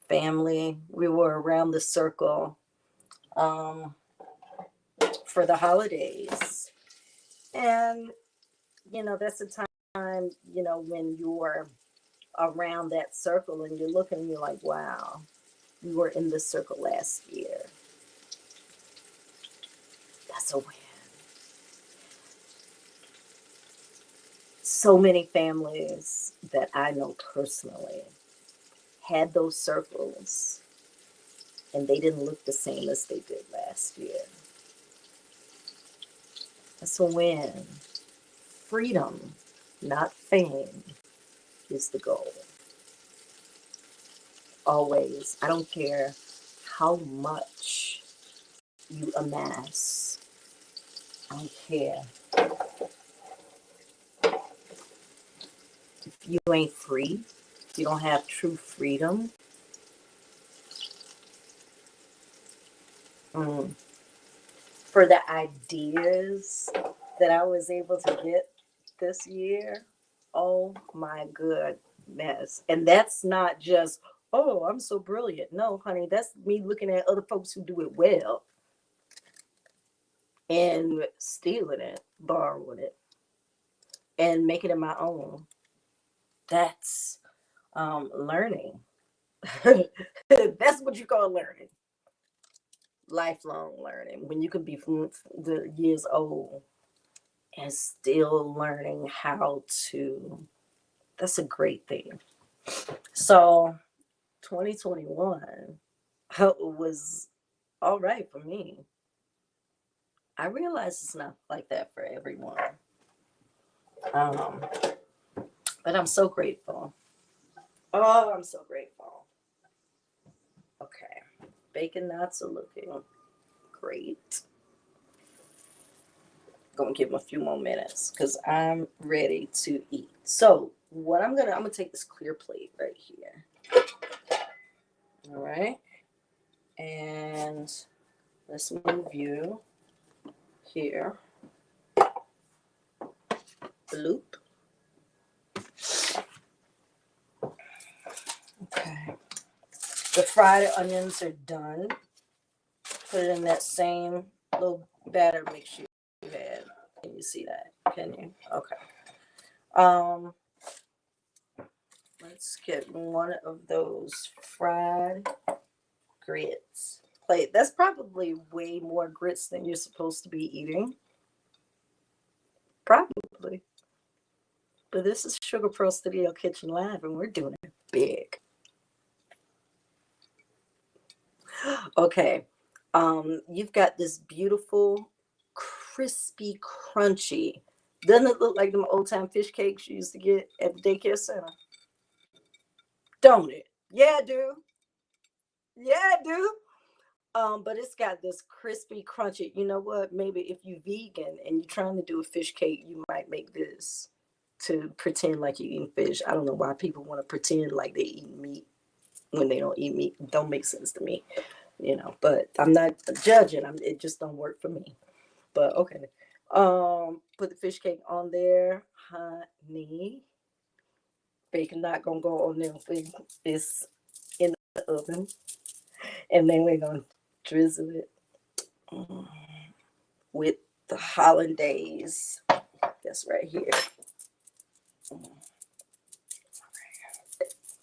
Family, we were around the circle um for the holidays. And that's a time, when you're around that circle and you're looking and you're like, wow, we were in this circle last year. That's a win. So many families that I know personally had those circles and they didn't look the same as they did last year. That's a win. Freedom, not fame, is the goal. Always. I don't care how much you amass. I don't care. If you ain't free, if you don't have true freedom, for the ideas that I was able to get this year, oh my goodness. And that's not just, oh, I'm so brilliant. No, honey, that's me looking at other folks who do it well and stealing it, borrowing it, and making it my own. That's learning. That's what you call learning. Lifelong learning. When you can be from the years old and still learning how to. That's a great thing. So 2021 was all right for me. I realize it's not like that for everyone. Um, but I'm so grateful. Oh, I'm so grateful. Okay. Bacon nuts are looking great. Gonna give them a few more minutes because I'm ready to eat. So what I'm gonna take this clear plate right here. All right. And let's move you here. Bloop. fried onions are done. Put it in that same little batter mix you had. Can you see that? Can you? Okay. Let's get one of those fried grits. Plate. That's probably way more grits than you're supposed to be eating. Probably. But this is SugarPearl Studio Kitchen Live, and we're doing it big. Okay. You've got this beautiful, crispy, crunchy. Doesn't it look like them old time fish cakes you used to get at the daycare center? Don't it? Yeah, I do. Yeah, I do. But it's got this crispy, crunchy. You know what? Maybe if you're vegan and you're trying to do a fish cake, you might make this to pretend like you're eating fish. I don't know why people want to pretend like they eat meat when they don't eat meat. It don't make sense to me, you know. But I'm not judging. It just don't work for me. But okay. Put the fish cake on there, honey. Bacon not gonna go on there. It's in the oven, and then we're gonna drizzle it with the hollandaise. That's right here.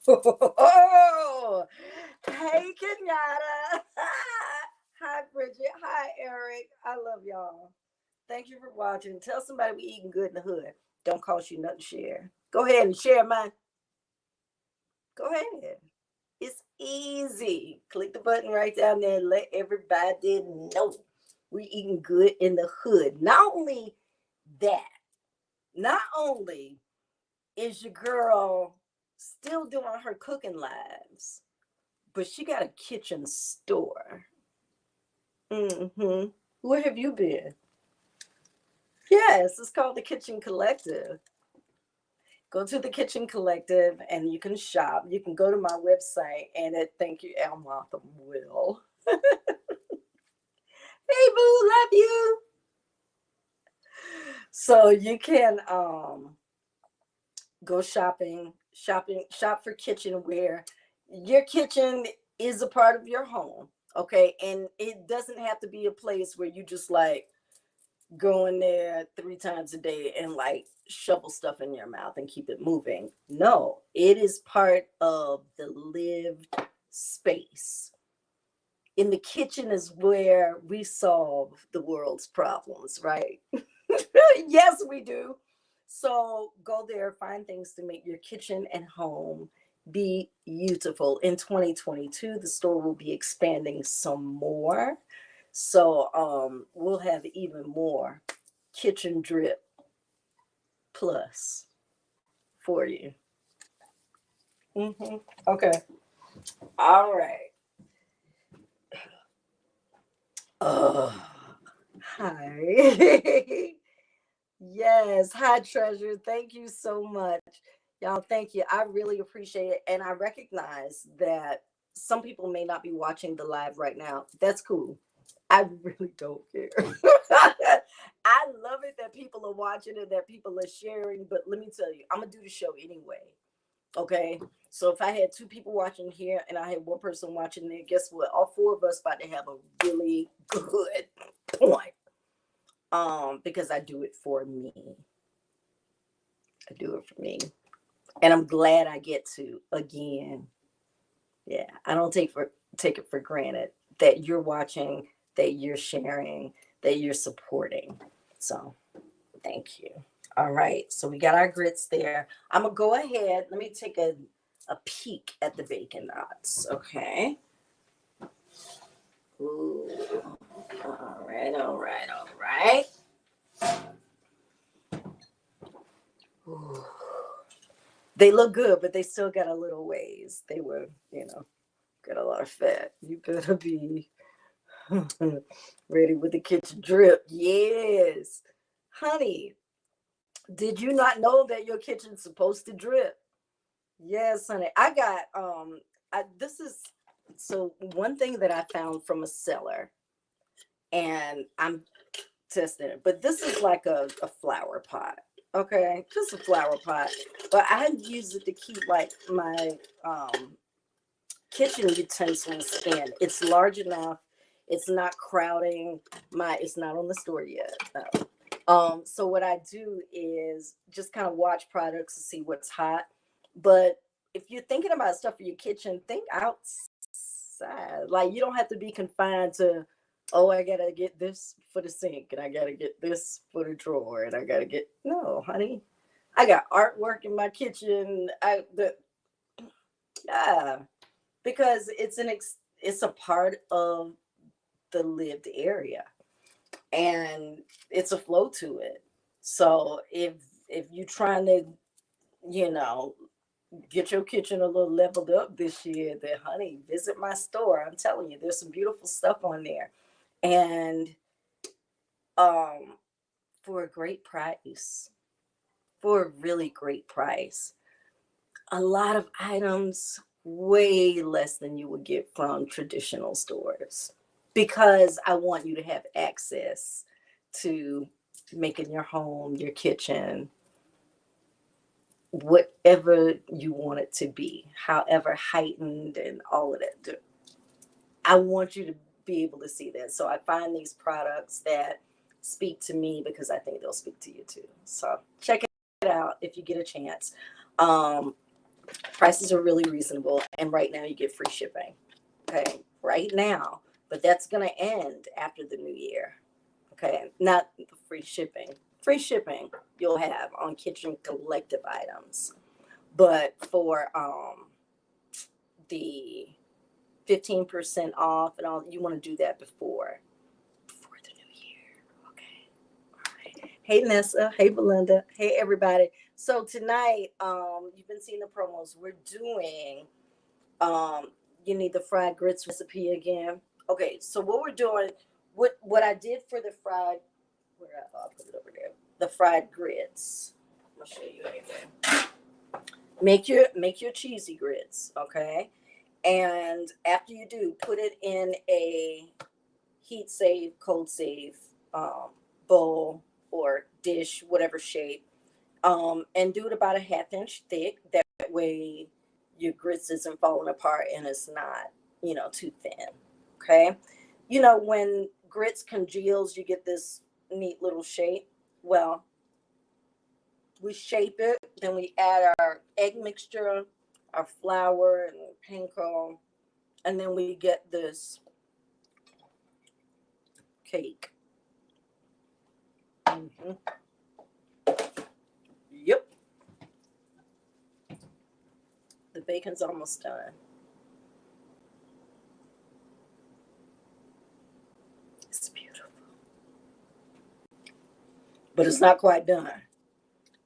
Oh, hey Kenyatta. Hi Bridget. Hi Eric. I love y'all. Thank you for watching. Tell somebody we eating good in the hood. Don't cost you nothing to share. Go ahead and share mine. Go ahead. It's easy. Click the button right down there and let everybody know we eating good in the hood. Not only that, not only is your girl still doing her cooking lives, but she got a kitchen store. Where have you been? Yes, it's called the Kitchen Collective. Go to the Kitchen Collective and you can shop. You can go to my website and thank you, Almartha Will. Hey boo, love you. So you can go shop for kitchenware. Your kitchen is a part of your home, okay? And it doesn't have to be a place where you just like go in there 3 times a day and like shovel stuff in your mouth and keep it moving. No, it is part of the lived space. In the kitchen is where we solve the world's problems, right? Yes, we do. So go there, find things to make your kitchen and home be beautiful. In 2022, the store will be expanding some more. So we'll have even more kitchen drip plus for you. Okay. All right. Hi. Yes. Hi, Treasure. Thank you so much. Y'all, thank you. I really appreciate it. And I recognize that some people may not be watching the live right now. That's cool. I really don't care. I love it that people are watching and that people are sharing. But let me tell you, I'm going to do the show anyway. Okay. So if I had 2 people watching here and I had 1 person watching there, guess what? All 4 of us about to have a really good point. Because I do it for me. I do it for me. And I'm glad I get to again. Yeah. I don't take it for granted that you're watching, that you're sharing, that you're supporting. So thank you. All right. So we got our grits there. I'm going to go ahead. Let me take a peek at the bacon knots. Okay. Ooh. All right. All right. All right. Ooh. They look good, but they still got a little ways. They were, got a lot of fat. You better be ready with the kitchen drip. Yes. Honey, did you not know that your kitchen's supposed to drip? Yes, honey. I got this is so one thing that I found from a seller, and I'm testing it, but this is like a flower pot. Okay, just a flower pot. But I use it to keep like my kitchen utensils in. It's large enough. It's not crowding it's not on the store yet. No. So what I do is just kind of watch products to see what's hot. But if you're thinking about stuff for your kitchen, think outside. Like you don't have to be confined to, oh, I gotta get this for the sink and I gotta get this for the drawer and I gotta get no, honey. I got artwork in my kitchen. Yeah, because it's a part of the lived area and it's a flow to it. So if you're trying to, you know, get your kitchen a little leveled up this year, then honey, visit my store. I'm telling you, there's some beautiful stuff on there. And um for a great price, for a really great price. A lot of items way less than you would get from traditional stores because I want you to have access to making your home, your kitchen, whatever you want it to be, however heightened and all of that. I want you to be able to see that. So I find these products that speak to me because I think they'll speak to you too. So check it out if you get a chance. Um, Prices are really reasonable, and right now you get free shipping. Okay, right now, but that's going to end after the new year. Okay, not free shipping. Free shipping you'll have on kitchen collective items, but for the 15% off and all, you want to do that before the new year. Okay. All right. Hey Nessa. Hey Belinda. Hey everybody. So tonight, you've been seeing the promos. We're doing you need the fried grits recipe again. Okay, so what we're doing, what I did for the fried, I'll put it over there. The fried grits. I'll show you again. Make your cheesy grits, okay? And after you do, put it in a heat safe, cold safe bowl or dish, whatever shape, and do it about a half inch thick. That way, your grits isn't falling apart and it's not, too thin. Okay, when grits congeals, you get this neat little shape. Well, we shape it, then we add our egg mixture, our flour and panko, and then we get this cake. Mm-hmm. Yep. The bacon's almost done. It's beautiful. But it's not quite done.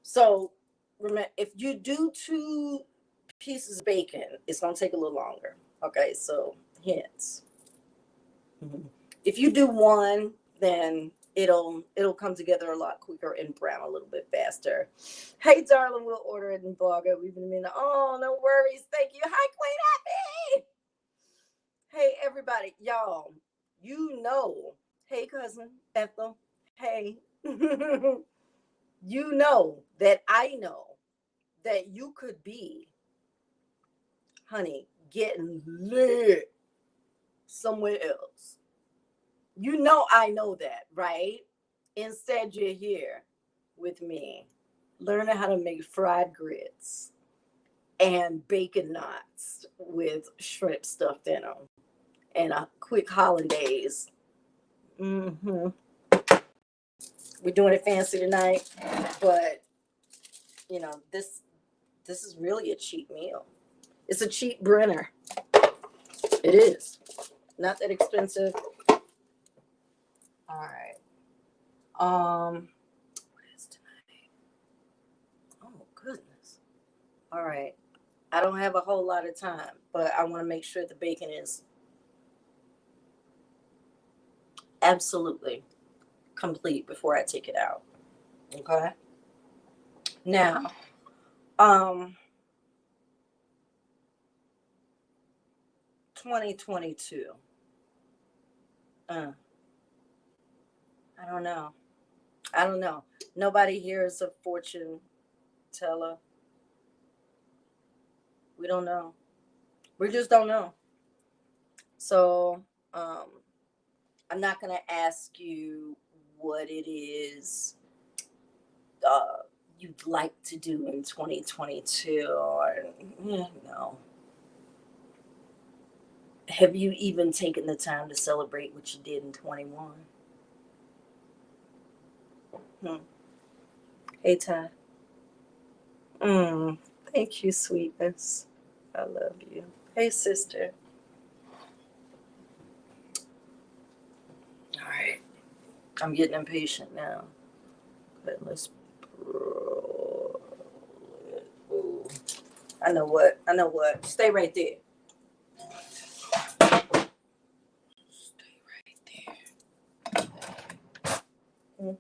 So remember, if you do 2 pieces of bacon, it's gonna take a little longer. Okay, so hints. Mhm. If you do one, then it'll come together a lot quicker and brown a little bit faster. Hey, darling, we'll order it in Bulgar. We've been meaning. Oh, no worries. Thank you. Hi, Queen Happy. Hey, everybody, y'all. Hey, cousin Ethel. Hey. You know that I know that you could be, honey, getting lit somewhere else. I know that, right? Instead, you're here with me, learning how to make fried grits and bacon knots with shrimp stuffed in them and a quick hollandaise. Mm-hmm. We're doing it fancy tonight, but this is really a cheap meal. It's a cheap Brenner. It is not that expensive. All right. What is tonight? Oh goodness. All right. I don't have a whole lot of time, but I want to make sure the bacon is absolutely complete before I take it out. Okay. Now, um, 2022. Uh, I don't know. I don't know. Nobody here is a fortune teller. We don't know. We just don't know. So I'm not going to ask you what it is uh, you'd like to do in 2022 or no. Have you even taken the time to celebrate what you did in 21? Hmm. Hey, Ty. Thank you, sweetness. I love you. Hey, sister. All right. I'm getting impatient now. But let's roll it. Ooh. I know what. I know what. Stay right there. Stay right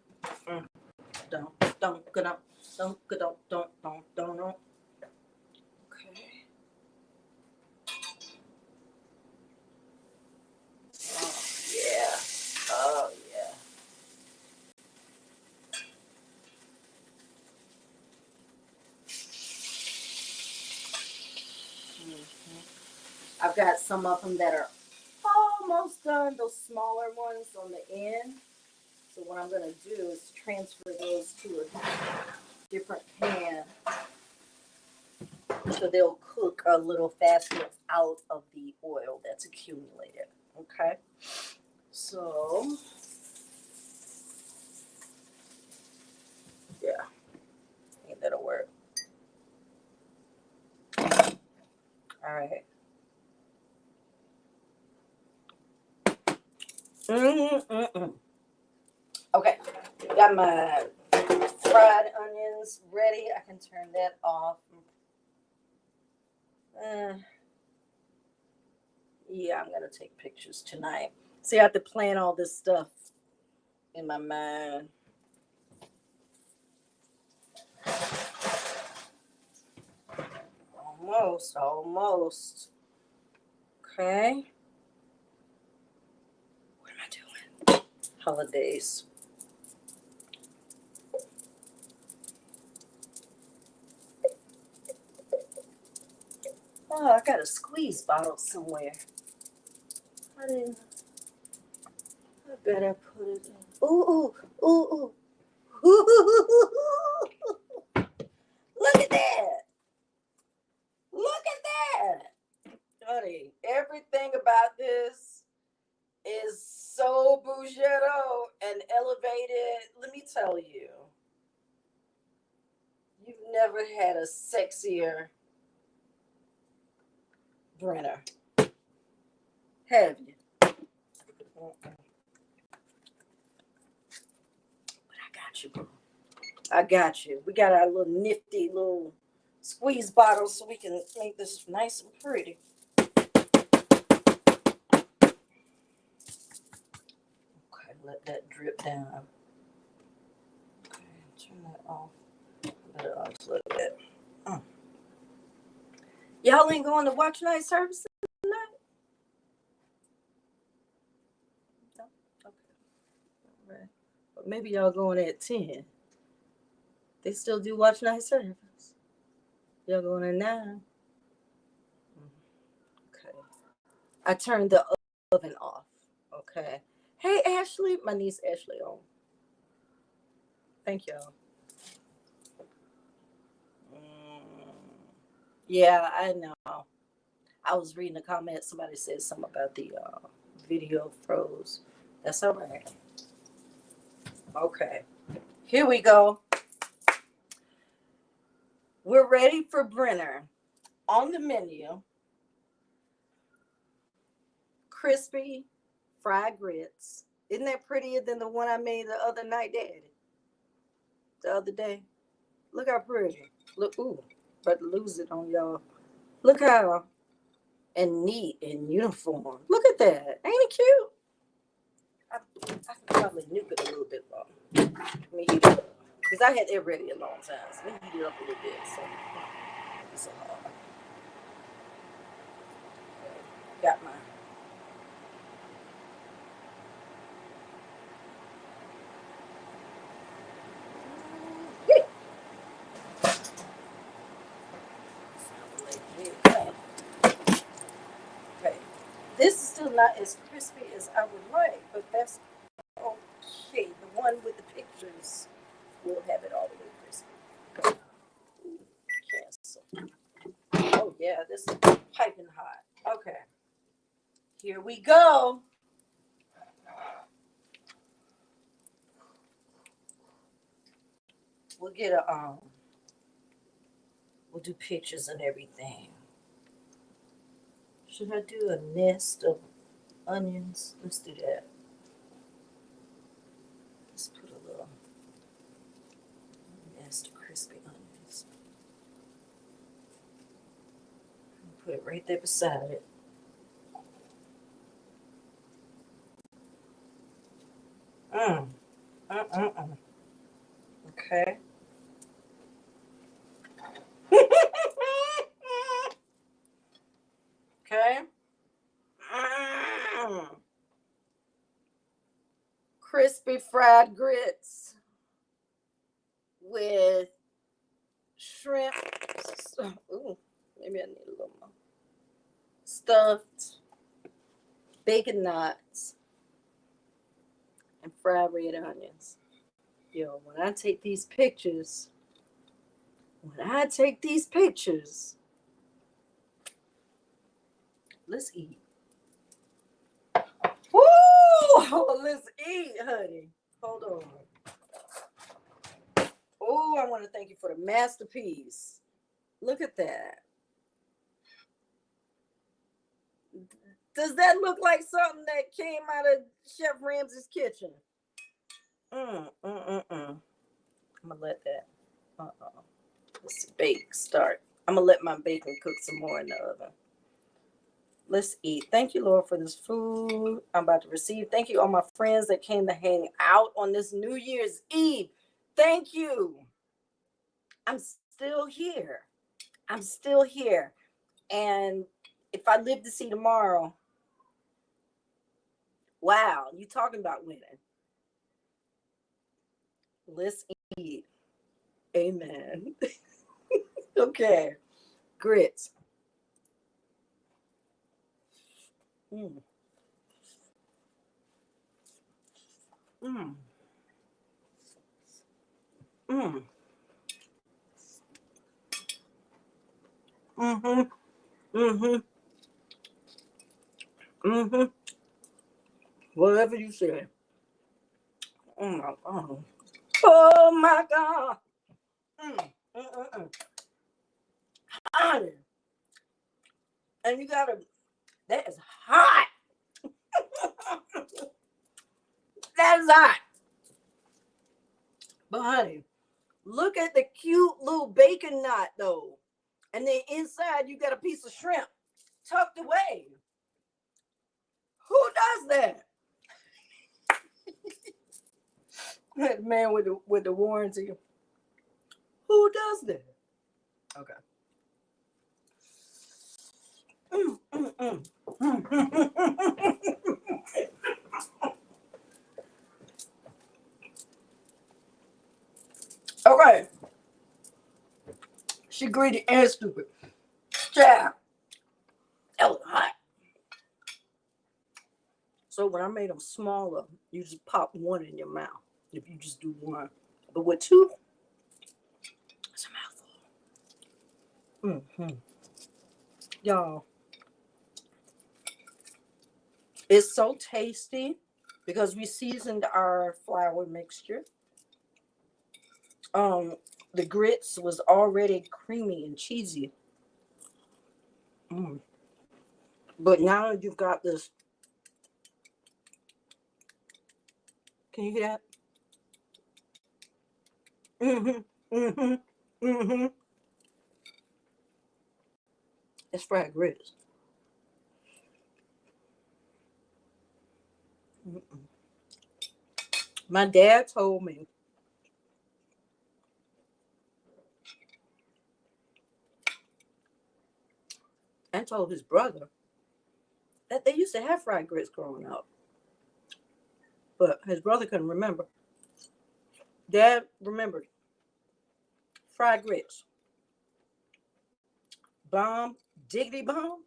there. Don't, go down. Don't, go down. Don't. Okay. Oh, yeah. Oh, yeah. I've got some of them that are almost done, those smaller ones on the end. So what I'm going to do is transfer those to a different pan so they'll cook a little faster out of the oil that's accumulated. Okay. So, yeah, I think that'll work. All right. Okay. Got my fried onions ready. I can turn that off. Yeah, I'm gonna take pictures tonight. See, I have to plan all this stuff in my mind. Almost. Okay. What am I doing? Holidays. Oh, I got a squeeze bottle somewhere. I didn't. I bet I put it in. Ooh. Look at that. Look at that. Honey, everything about this is so bougetto and elevated. Let me tell you, you've never had a sexier Brenner, have you? But I got you, boo. I got you. We got our little nifty little squeeze bottle so we can make this nice and pretty. Okay, let that drip down. Okay, turn that off. Let it off a little bit. Y'all ain't going to watch night services tonight? No? Okay. All right. But maybe y'all going at 10. They still do watch night service. Y'all going at 9. Okay. I turned the oven off. Okay. Hey, Ashley. My niece Ashley on. Thank y'all. Yeah, I know. I was reading the comments. Somebody said something about the video froze. That's all right. Okay. Here we go. We're ready for Brenner. On the menu, crispy fried grits. Isn't that prettier than the one I made the other night, Daddy? The other day. Look how pretty. Look, ooh, but lose it on y'all. Look how and neat and uniform. Look at that. Ain't it cute? I can probably nuke it a little bit more. Let me heat it up. Because I had it ready a long time. So let me heat it up a little bit. So it's hard. Got my not as crispy as I would like, but that's okay. The one with the pictures will have it all the way crispy. Yes. Oh yeah, this is piping hot. Okay. Here we go. We'll get a we'll do pictures and everything. Should I do a nest of onions? Let's do that. Let's put a little nest of crispy onions. Put it right there beside it. Okay. Okay. Crispy fried grits with shrimp. Ooh, maybe I need a little more. Stuffed bacon knots and fried red onions. Yo, when I take these pictures, let's eat. Woo! Let's eat, honey. Hold on. Oh, I want to thank you for the masterpiece. Look at that. Does that look like something that came out of Chef Ramsay's kitchen? I'm gonna let that. Let's bake. Start. I'm gonna let my bacon cook some more in the oven. Let's eat. Thank you, Lord, for this food I'm about to receive. Thank you, all my friends that came to hang out on this New Year's Eve. Thank you. I'm still here. I'm still here. And if I live to see tomorrow, wow, you talking about winning. Let's eat. Amen. Okay. Grits. Mm. Mm. Mm. Mm-hmm. Mm-hmm. Mm-hmm. Whatever you say. Oh my God. Oh my God. Mm. Mm-mm-mm. And you gotta, that is hot. That is hot. But honey, look at the cute little bacon knot though. And then inside you got a piece of shrimp tucked away. Who does that? That man with the warranty. Who does that? Okay. Okay. She greedy and stupid. Child. That was hot. So when I made them smaller, you just pop one in your mouth. If you just do one. But with two, it's a mouthful. Mm-hmm. Y'all, it's so tasty because we seasoned our flour mixture. The grits was already creamy and cheesy. Mm. But now you've got this. Can you hear that? Mm-hmm. Mm-hmm. Mm-hmm. It's fried grits. Mm-mm. My dad told me and told his brother that they used to have fried grits growing up. But his brother couldn't remember. Dad remembered fried grits. Bomb, diggity bomb.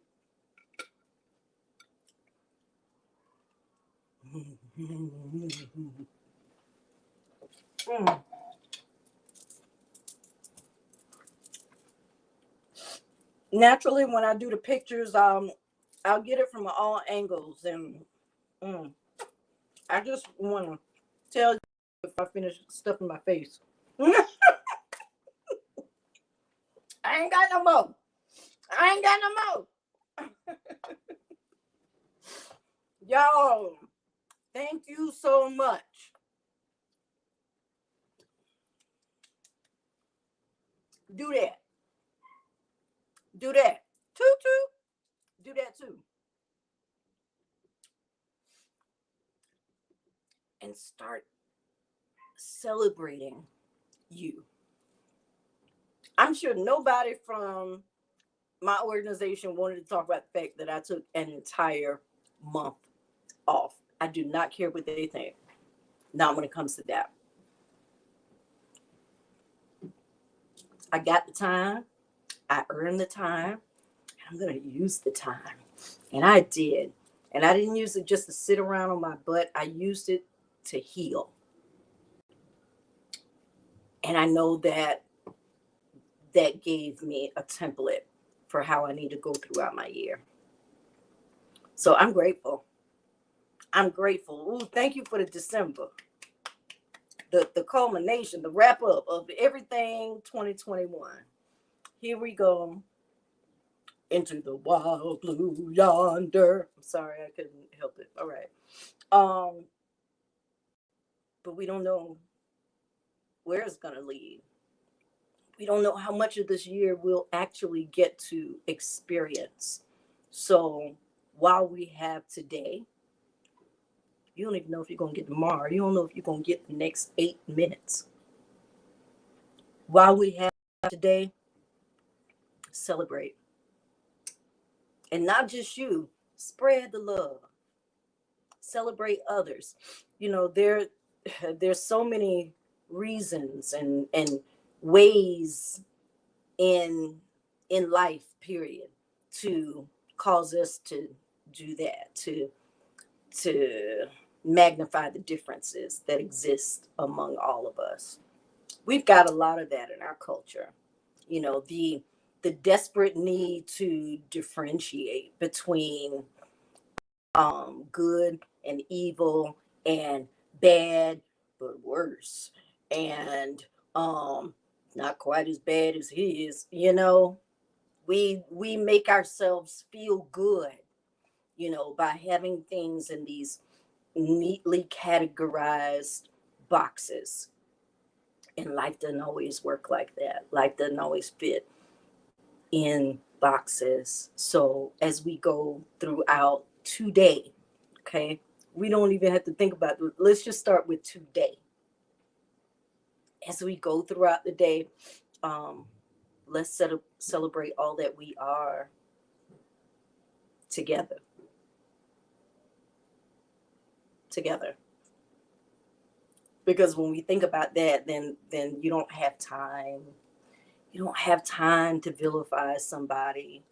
Mm. Naturally, when I do the pictures, I'll get it from all angles, and mm, I just want to tell you if I finish stuffing my face. I ain't got no more. I ain't got no more. Y'all, thank you so much. Do that. Do that. Toot toot. Do that too. And start celebrating you. I'm sure nobody from my organization wanted to talk about the fact that I took an entire month off. I do not care what they think. Not when it comes to that. I got the time. I earned the time. I'm going to use the time. And I did. And I didn't use it just to sit around on my butt. I used it to heal. And I know that that gave me a template for how I need to go throughout my year. So I'm grateful. I'm grateful. Ooh, thank you for the December. The culmination, the wrap up of everything 2021. Here we go into the wild blue yonder. I'm sorry, I couldn't help it. All right. But we don't know where it's gonna lead. We don't know how much of this year we'll actually get to experience. So while we have today, you don't even know if you're gonna get tomorrow. You don't know if you're gonna get the next 8 minutes. While we have today, celebrate. And not just you, spread the love. Celebrate others. You know, there's so many reasons and ways in life, period, to cause us to do that, to magnify the differences that exist among all of us. We've got a lot of that in our culture. You know, the desperate need to differentiate between good and evil and bad but worse and not quite as bad as his. You know, we make ourselves feel good, you know, by having things in these neatly categorized boxes. And life doesn't always work like that. Life doesn't always fit in boxes. So as we go throughout today, okay, we don't even have to think about it. Let's just start with today. As we go throughout the day, um, let's celebrate all that we are together. Together. Because when we think about that, then you don't have time. You don't have time to vilify somebody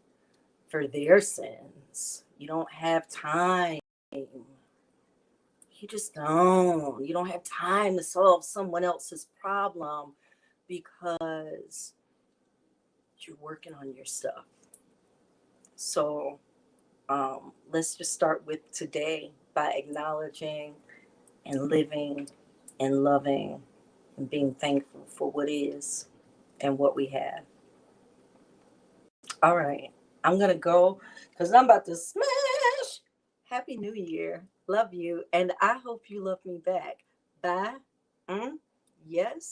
for their sins. You don't have time. You just don't. You don't have time to solve someone else's problem because you're working on your stuff. So let's just start with today by acknowledging and living and loving and being thankful for what is and what we have. All right. I'm going to go because I'm about to smash. Happy New Year. Love you. And I hope you love me back. Bye. Mm? Yes.